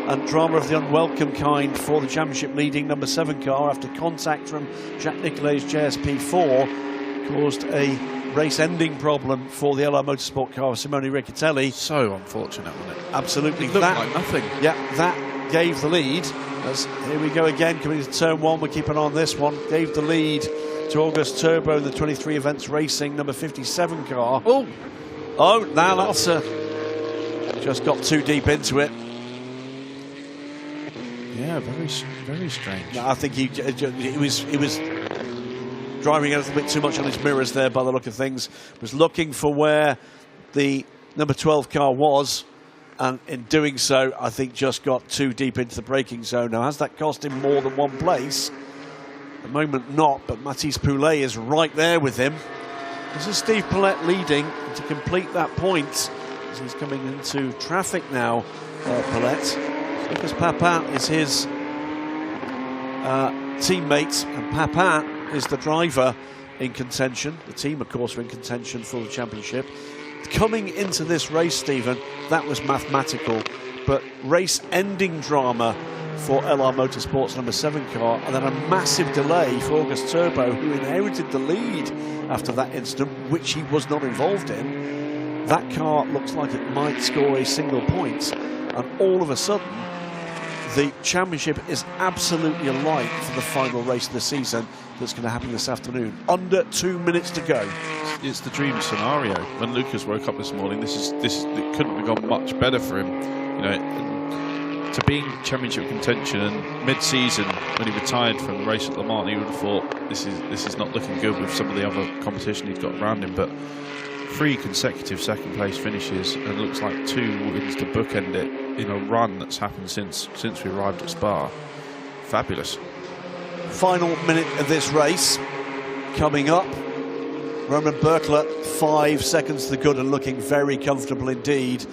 and drama of the unwelcome kind for the championship leading number 7 car after contact from Jacques Nicolet's JS P4 caused a race-ending problem for the LR Motorsport car of Simone Riccitelli. So unfortunate, wasn't it? Absolutely. It looked like nothing. Yeah, that gave the lead. As here we go again, coming to turn 1, we're keeping on this one. Gave the lead to August Turbo in the 23 Events Racing number 57 car. Oh, now that's just got too deep into it. Yeah, very strange. No, I think he was driving a little bit too much on his mirrors there by the look of things. Was looking for where the number 12 car was, and in doing so, I think just got too deep into the braking zone. Now, has that cost him more than one place? At the moment, not, but Mathis Poulet is right there with him. This is Steve Paulette leading to complete that point as he's coming into traffic now, Paulette. Lucas Papin is his teammate, and Papin is the driver in contention. The team, of course, are in contention for the championship. Coming into this race, Stephen, that was mathematical, but race-ending drama for LR Motorsports number 7 car, and then a massive delay for August Turbo, who inherited the lead after that incident, which he was not involved in. That car looks like it might score a single point, and all of a sudden, the championship is absolutely alight for the final race of the season that's going to happen this afternoon. Under 2 minutes to go. It's the dream scenario. When Lucas woke up this morning, it couldn't have gone much better for him. You know, to be in championship contention, and mid-season when he retired from the race at Le Mans, he would have thought this is not looking good with some of the other competition he's got around him. But 3 consecutive second-place finishes, and looks like 2 wins to bookend it in a run that's happened since we arrived at Spa. Fabulous. Final minute of this race coming up. Roman Berkler 5 seconds to the good and looking very comfortable indeed.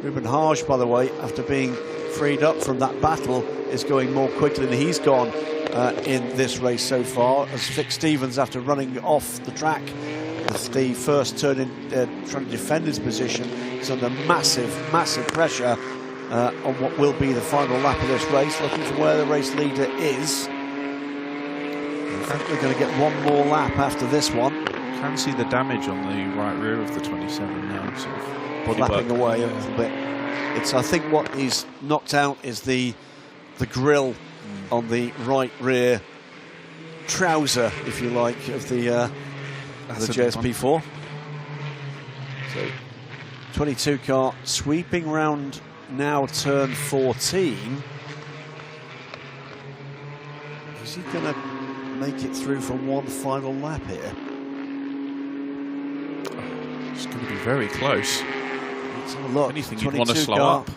Ruben Hage, by the way, after being freed up from that battle, is going more quickly than he's gone in this race so far, as Vic Stevens, after running off the track with the first turn in trying to defend his position, is under massive pressure on what will be the final lap of this race, looking for where the race leader is. I think we're going to get one more lap after this one. Can see the damage on the right rear of the 27 now, sort of flapping away a little bit. It's, I think, what he's knocked out is the grill on the right rear trouser, if you like, of the JS P4. So 22 car sweeping round now turn 14. Is he going to make it through for one final lap here? It's going to be very close. Let's have a look. Anything you'd want to slow up.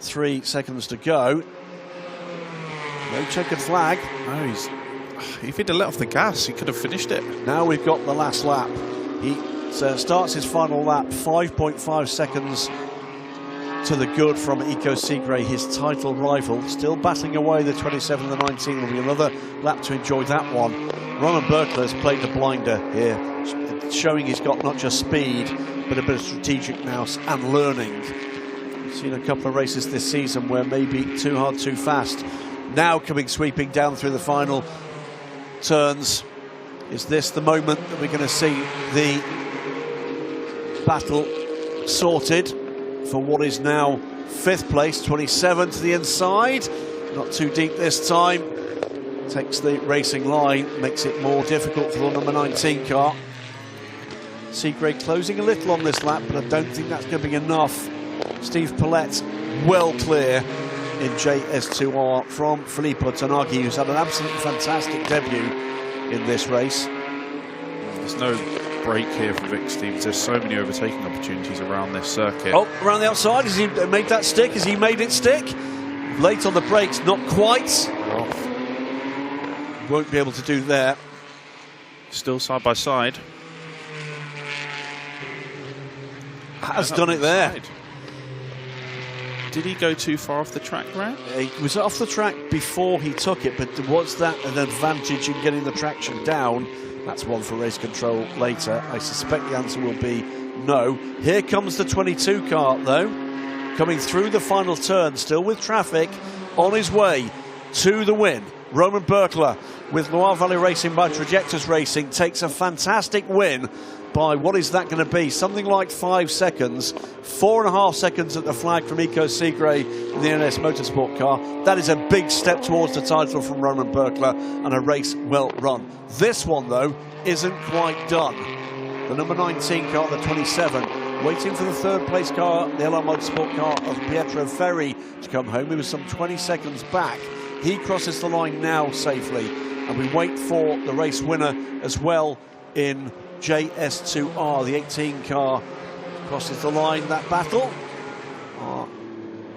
3 seconds to go. No checkered flag. No, if he'd have let off the gas, he could have finished it. Now we've got the last lap. He starts his final lap 5.5 seconds to the good from Eco Segray, his title rival. Still batting away the 27 and the 19. Will be another lap to enjoy that one. Roman Berkler has played the blinder here, showing he's got not just speed, but a bit of strategic nous and learning. We've seen a couple of races this season where maybe too hard, too fast. Now coming sweeping down through the final turns. Is this the moment that we're going to see the battle sorted for what is now 5th place? 27 to the inside, not too deep this time. Takes the racing line, makes it more difficult for the number 19 car. Segray closing a little on this lap, but I don't think that's going to be enough. Steve Paulette well clear in JS2R from Filippo Tanagi, who's had an absolutely fantastic debut in this race. There's no break here for Vic Stevens. There's so many overtaking opportunities around this circuit. Oh, around the outside. Has he made that stick? Has he made it stick? Late on the brakes, not quite. Off. Won't be able to do there. Still side by side. Has done it there. Side. Did he go too far off the track, Grant? He was off the track before he took it, but was that an advantage in getting the traction down? That's one for race control later. I suspect the answer will be no. Here comes the 22 car, though, coming through the final turn, still with traffic, on his way to the win. Roman Berkler with Loire Valley Racing by Trajectus Racing takes a fantastic win by, what is that going to be? Something like 5 seconds. 4.5 seconds at the flag from Eco Segre in the NS Motorsport car. That is a big step towards the title from Roman Berkler, and a race well run. This one, though, isn't quite done. The number 19 car, the 27, waiting for the third place car, the LR Motorsport car of Pietro Ferri to come home. He was some 20 seconds back. He crosses the line now safely, and we wait for the race winner as well in JS2R, the 18 car, crosses the line. That battle, our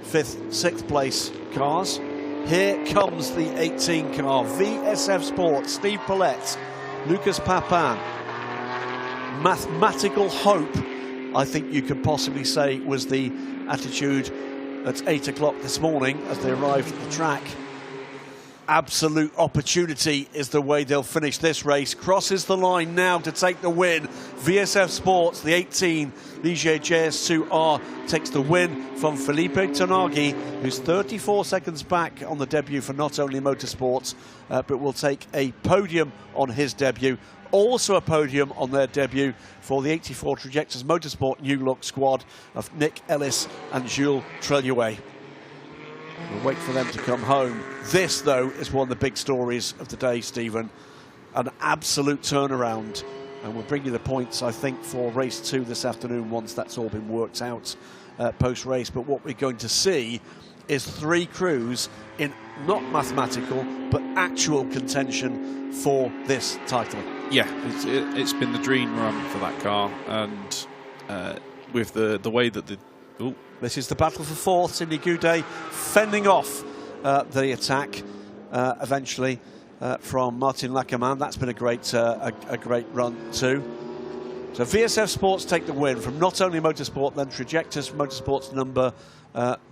5th, 6th place cars. Here comes the 18 car, VSF Sports, Steve Paulette, Lucas Papin. Mathematical hope, I think you could possibly say, was the attitude at 8 o'clock this morning as they arrived at the track. Absolute opportunity is the way they'll finish this race. Crosses the line now to take the win. VSF Sports, the 18 Ligier JS2 R, takes the win from Felipe Tonaghi, who's 34 seconds back on the debut for Not Only Motorsports, but will take a podium on his debut. Also a podium on their debut for the 84 Trajectus Motorsport New Look squad of Nick Ellis and Jules Treluet. We'll wait for them to come home. This, though, is one of the big stories of the day, Stephen. An absolute turnaround. And we'll bring you the points, I think, for race 2 this afternoon once that's all been worked out post-race. But what we're going to see is 3 crews in not mathematical, but actual contention for this title. Yeah, it's been the dream run for that car. And with the way that the... Ooh. This is the battle for 4th. Sidney Goudet fending off the attack eventually from Martin Lackermann. That's been a great run too. So VSF Sports take the win from Not Only Motorsport, then Trajectus Motorsports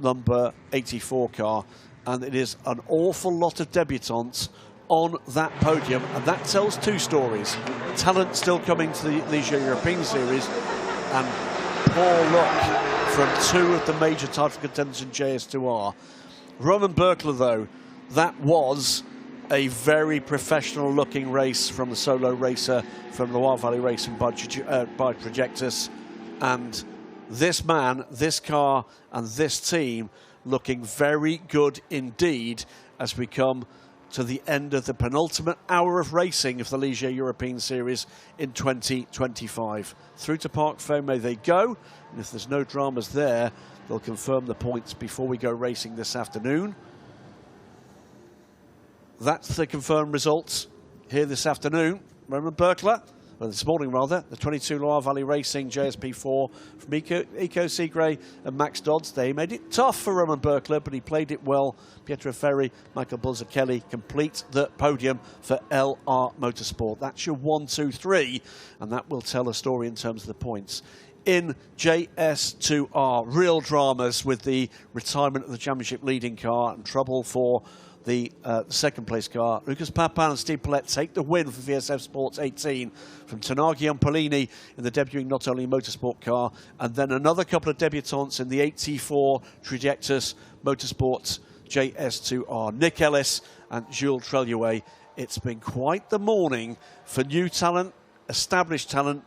number 84 car, and it is an awful lot of debutants on that podium, and that tells 2 stories. Talent still coming to the Ligier European Series, and poor luck from 2 of the major title contenders in JS2R. Roman Berkler, though, that was a very professional-looking race from the solo racer from Loire Valley Racing by Trajectus. And this man, this car, and this team looking very good indeed as we come to the end of the penultimate hour of racing of the Ligier European Series in 2025. Through to Parc Fermé they go, and if there's no dramas there, they'll confirm the points before we go racing this afternoon. That's the confirmed results here this afternoon. Roman Berkler, well, this morning rather, the 22 Loire Valley Racing JS P4 from Eco Segre and Max Dodds. They made it tough for Roman Berkler, but he played it well. Pietro Ferri, Michael Bulzachelli complete the podium for LR Motorsport. That's your 1, 2, 3, and that will tell a story in terms of the points. In JS2R, real dramas with the retirement of the championship leading car and trouble for the second place car. Lucas Papin and Steve Paulette take the win for VSF Sports 18 from Tonaghi and Polini in the debuting Not Only Motorsport car, and then another couple of debutants in the 84 Trajectus Motorsports JS2R. Nick Ellis and Jules Treluet. It's been quite the morning for new talent, established talent,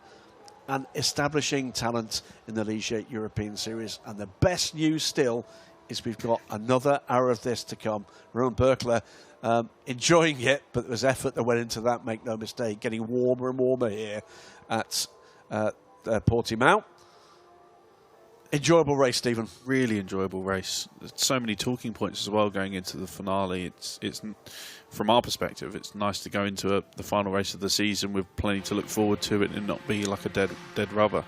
and establishing talent in the Ligier European Series. And the best news still is we've got another hour of this to come. Roman Berkler enjoying it, but there was effort that went into that, make no mistake. Getting warmer and warmer here at Portimão. Enjoyable race, Stephen. Really enjoyable race. There's so many talking points as well going into the finale. It's from our perspective, it's nice to go into the final race of the season with plenty to look forward to it and not be like a dead rubber.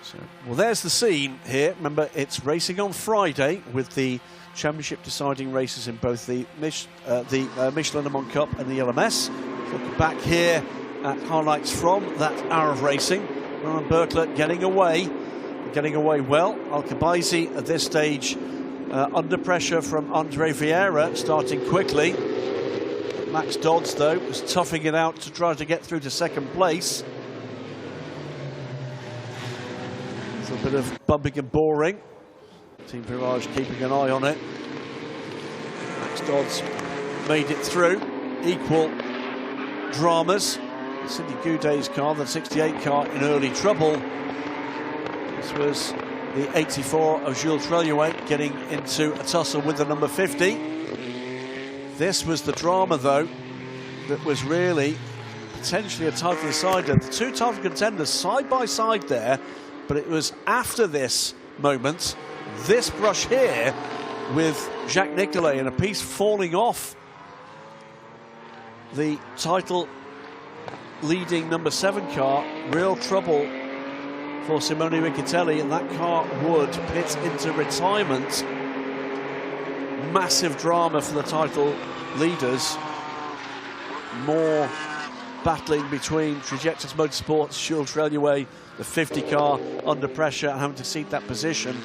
So. Well, there's the scene here. Remember, it's racing on Friday with the championship deciding races in both the Michelin Le Mans Cup and the ELMS. Looking back here at highlights from that hour of racing. Roman Berkler getting away well. Alcabaisi at this stage under pressure from Andre Vieira, starting quickly. Max Dodds, though, was toughing it out to try to get through to second place. It's a bit of bumping and boring. Team Virage keeping an eye on it. Max Dodds made it through. Equal dramas. Sidney Goudet's car, the 68 car, in early trouble. This was the 84 of Jules Treluet getting into a tussle with the number 50. This was the drama, though, that was really potentially a title decider. The two title contenders side by side there, but it was after this moment, this brush here with Jacques Nicolet and a piece falling off the title leading number 7 car. Real trouble for Simone Riccitelli, and that car would pit into retirement. Massive drama for the title leaders. More battling between Trajectories Motorsports, Jules Treluet, the 50 car, under pressure and having to cede that position.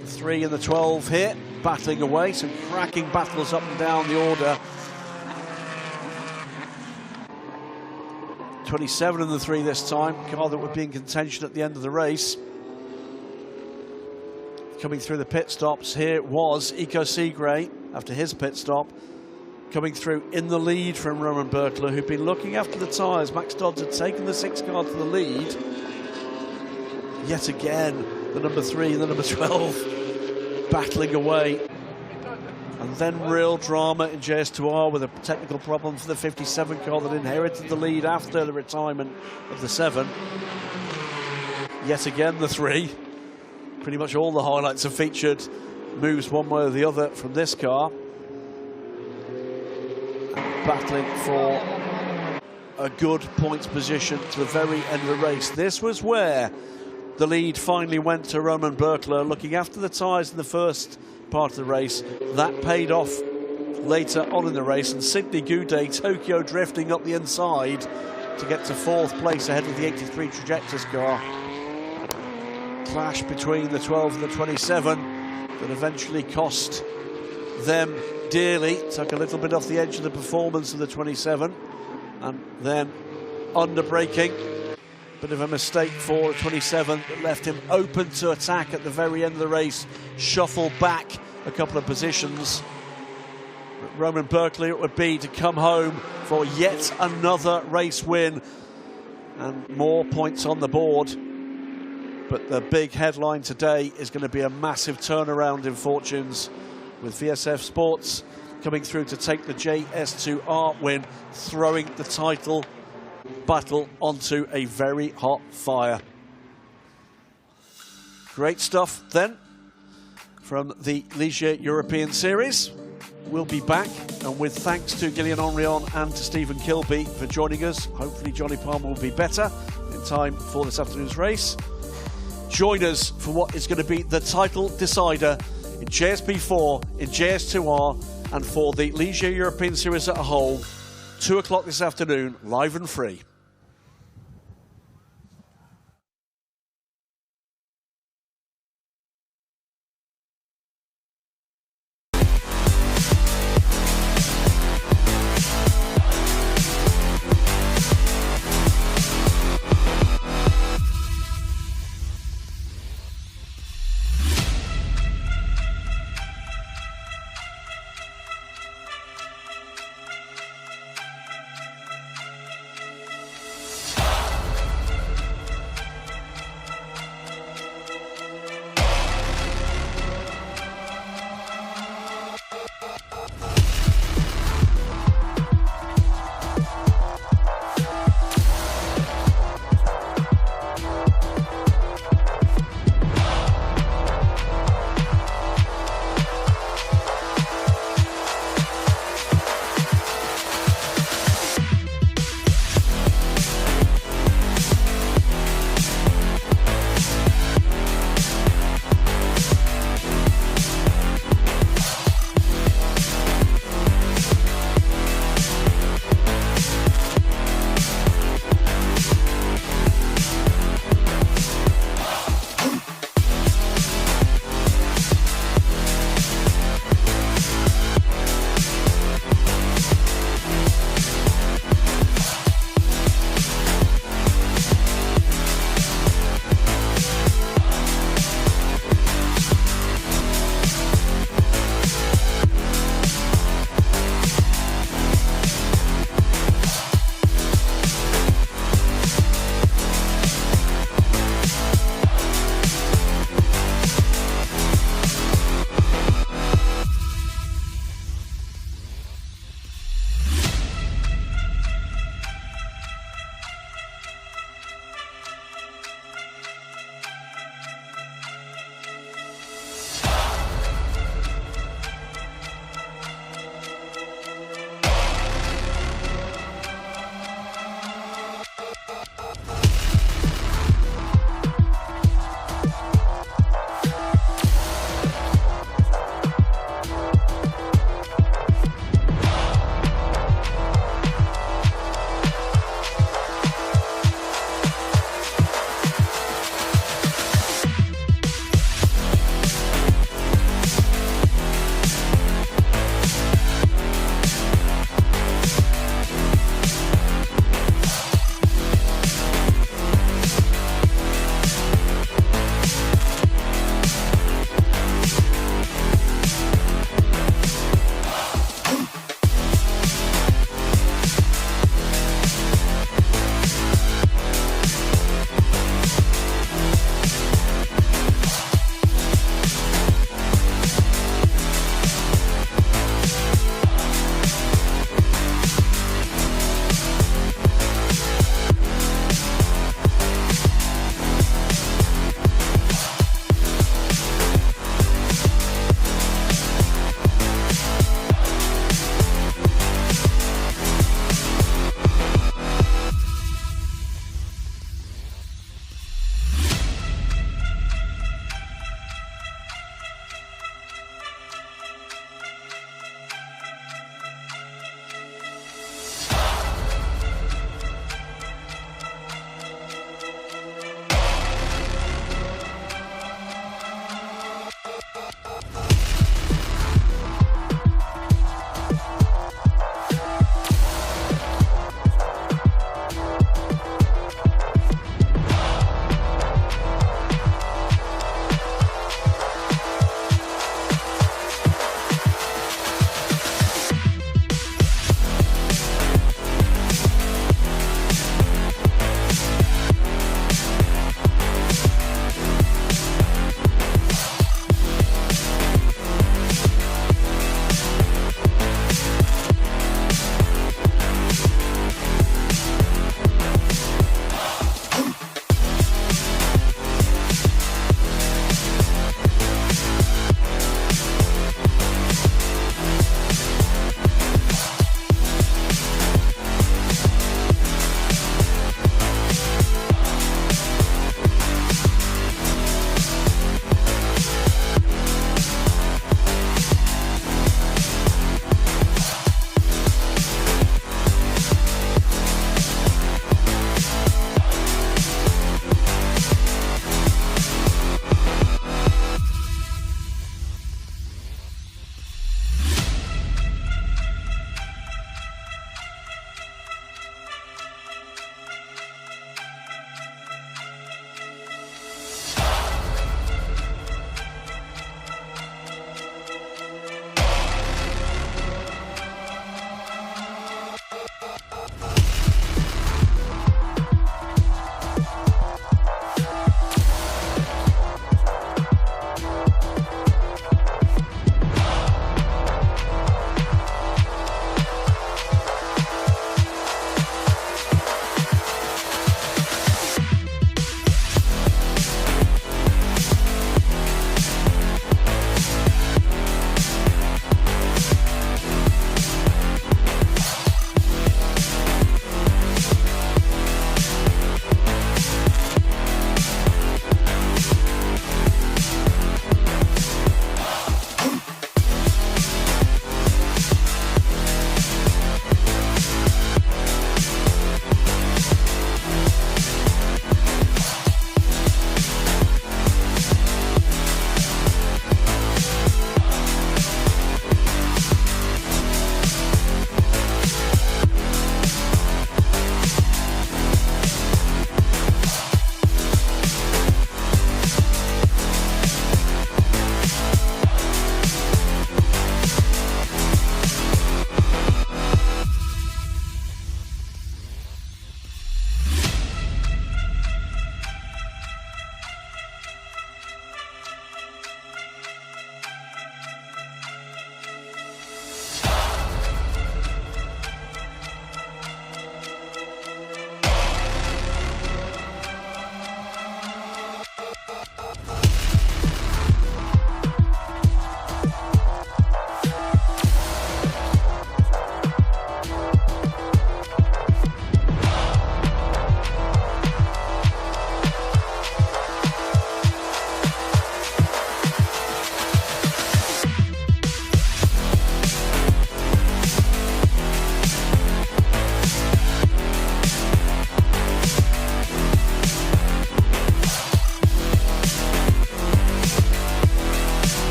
The 3 and the 12 here, battling away, some cracking battles up and down the order. 27 and the 3 this time, car that would be in contention at the end of the race. Coming through the pit stops here was Eco Seagray after his pit stop. Coming through in the lead from Roman Berkler, who'd been looking after the tyres. Max Dodds had taken the 6 car to the lead. Yet again, the number 3 and the number 12 battling away. And then real drama in JS2R with a technical problem for the 57 car that inherited the lead after the retirement of the 7. Yet again, the 3. Pretty much all the highlights have featured moves one way or the other from this car. And battling for a good points position to the very end of the race. This was where the lead finally went to Roman Berkler, looking after the tyres in the first part of the race. That paid off later on in the race, and Sidney Goudet, Tokyo drifting up the inside to get to 4th place ahead of the 83 Trajectories car. Clash between the 12 and the 27 that eventually cost them dearly. Took a little bit off the edge of the performance of the 27, and then under braking. Bit of a mistake for the 27 that left him open to attack at the very end of the race. Shuffle back a couple of positions. But Roman Berkler it would be to come home for yet another race win and more points on the board. But the big headline today is going to be a massive turnaround in fortunes, with VSF Sports coming through to take the JS2R win, throwing the title battle onto a very hot fire. Great stuff then from the Ligier European Series. We'll be back, and with thanks to Gillian Henrion and to Stephen Kilby for joining us. Hopefully Johnny Palmer will be better in time for this afternoon's race. Join us for what is going to be the title decider in JS P4, in JS2R, and for the Ligier European Series as a whole. 2 o'clock this afternoon, live and free.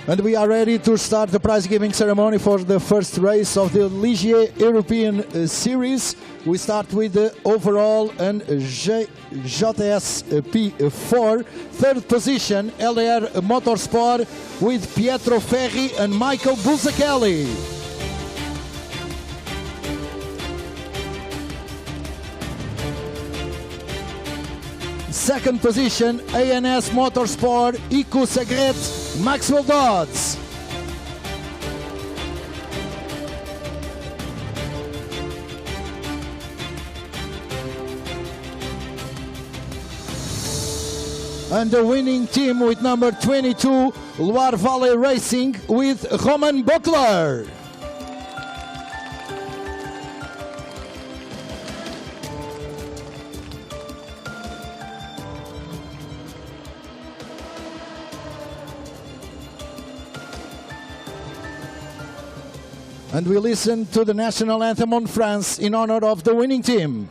And we are ready to start the prize giving ceremony for the first race of the Ligier European Series. We start with the overall and JS P4. Third position, Ligier Motorsport with Pietro Ferri and Michael Busachelli. Second position, ANS Motorsport, Ico Segret, Maxwell Dodds. And the winning team with number 22, Loire Valley Racing with Roman Butler. And we listen to the national anthem on France in honor of the winning team.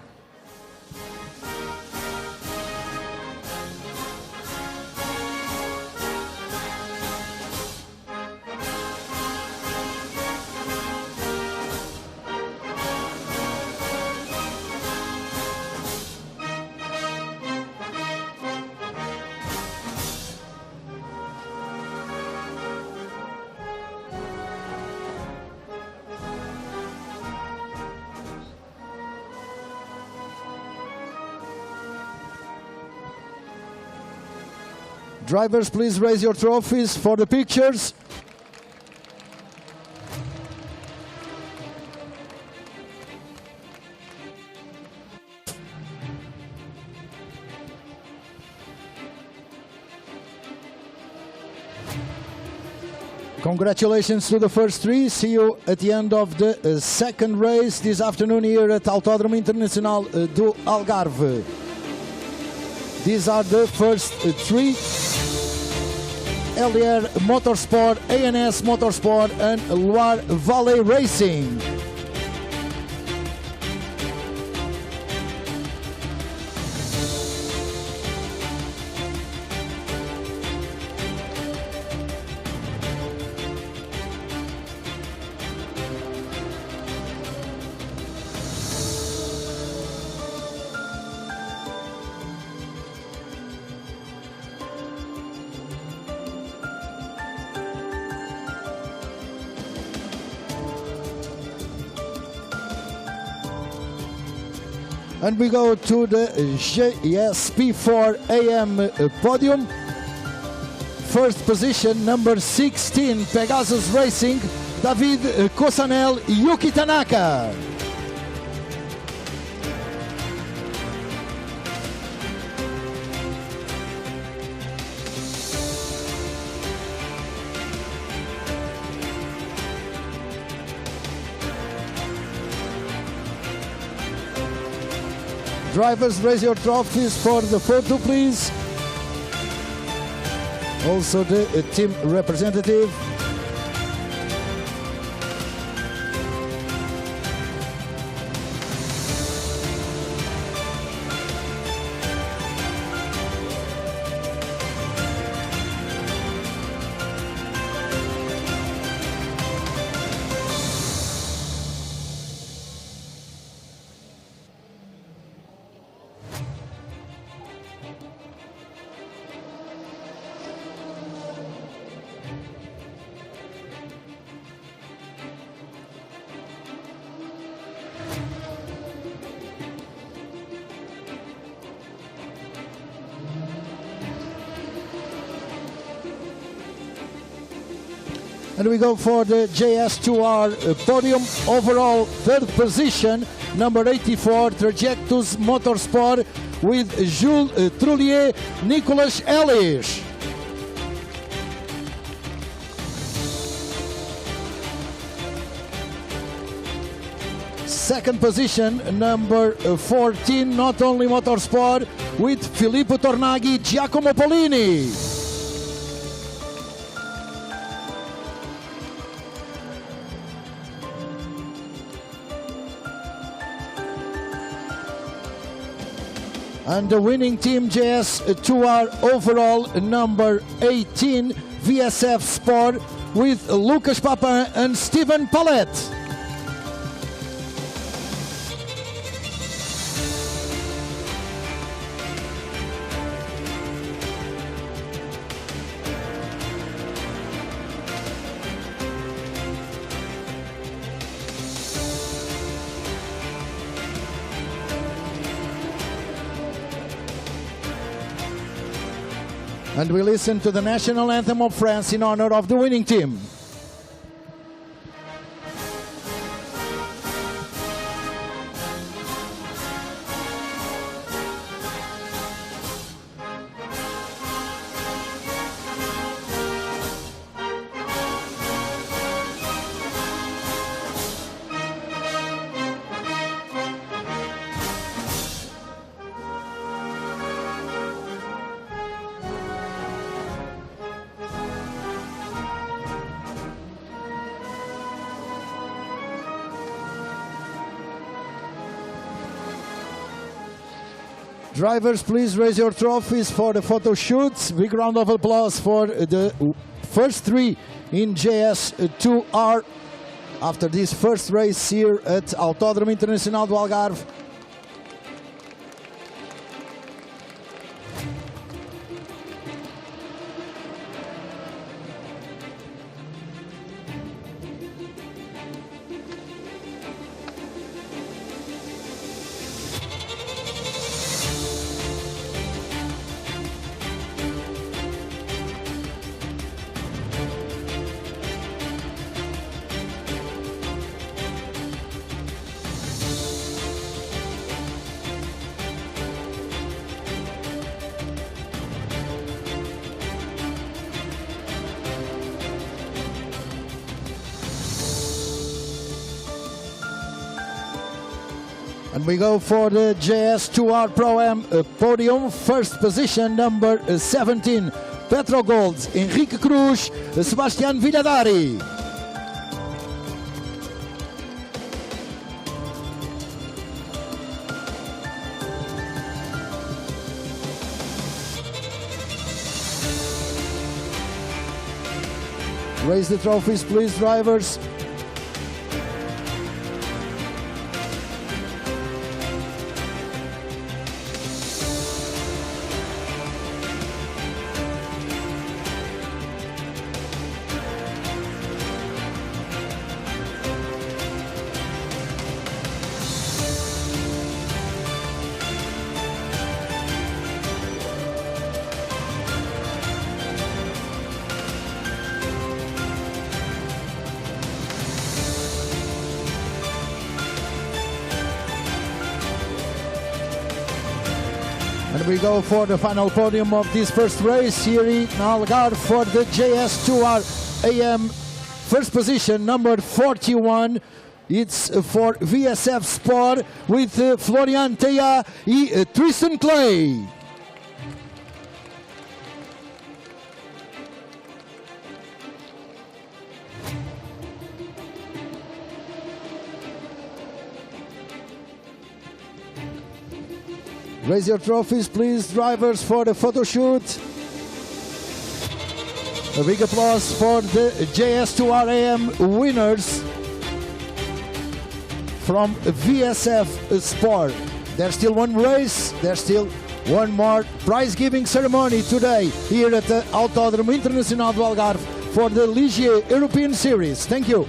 Drivers, please raise your trophies for the pictures. Congratulations to the first three. See you at the end of the second race this afternoon here at Autódromo Internacional do Algarve. These are the first three: Ligier Motorsport, ANS Motorsport, and Loire Valley Racing. And we go to the JS P4 AM podium. First position, number 16, Pegasus Racing, David Cosanel, Yuki Tanaka. Drivers, raise your trophies for the photo, please. Also the team representative. And we go for the JS2R podium. Overall third position, number 84, Trajectus Motorsport with Jules Trullier, Nicolas Ellis. Second position, number 14, not only Motorsport, with Filippo Tornaghi, Giacomo Polini. And the winning team, JS2R overall, number 18, VSF Sport, with Lucas Papin and Steven Pallet. And we listen to the national anthem of France in honor of the winning team. Drivers, please raise your trophies for the photo shoots. Big round of applause for the first three in JS2R after this first race here at Autódromo Internacional do Algarve. And we go for the JS2R Pro-Am podium. First position, number 17, Petro Golds, Henrique Cruz, Sebastián Villadari. Raise the trophies, please, drivers. And we go for the final podium of this first race here in Algarve for the JS2R AM. First position, number 41. It's for VSF Sport with Florian Teja and Tristan Clay. Raise your trophies, please, drivers, for the photo shoot. A big applause for the JS2R AM winners from VSF Sport. There's still one race, there's still one more prize-giving ceremony today here at the Autódromo Internacional do Algarve for the Ligier European Series. Thank you.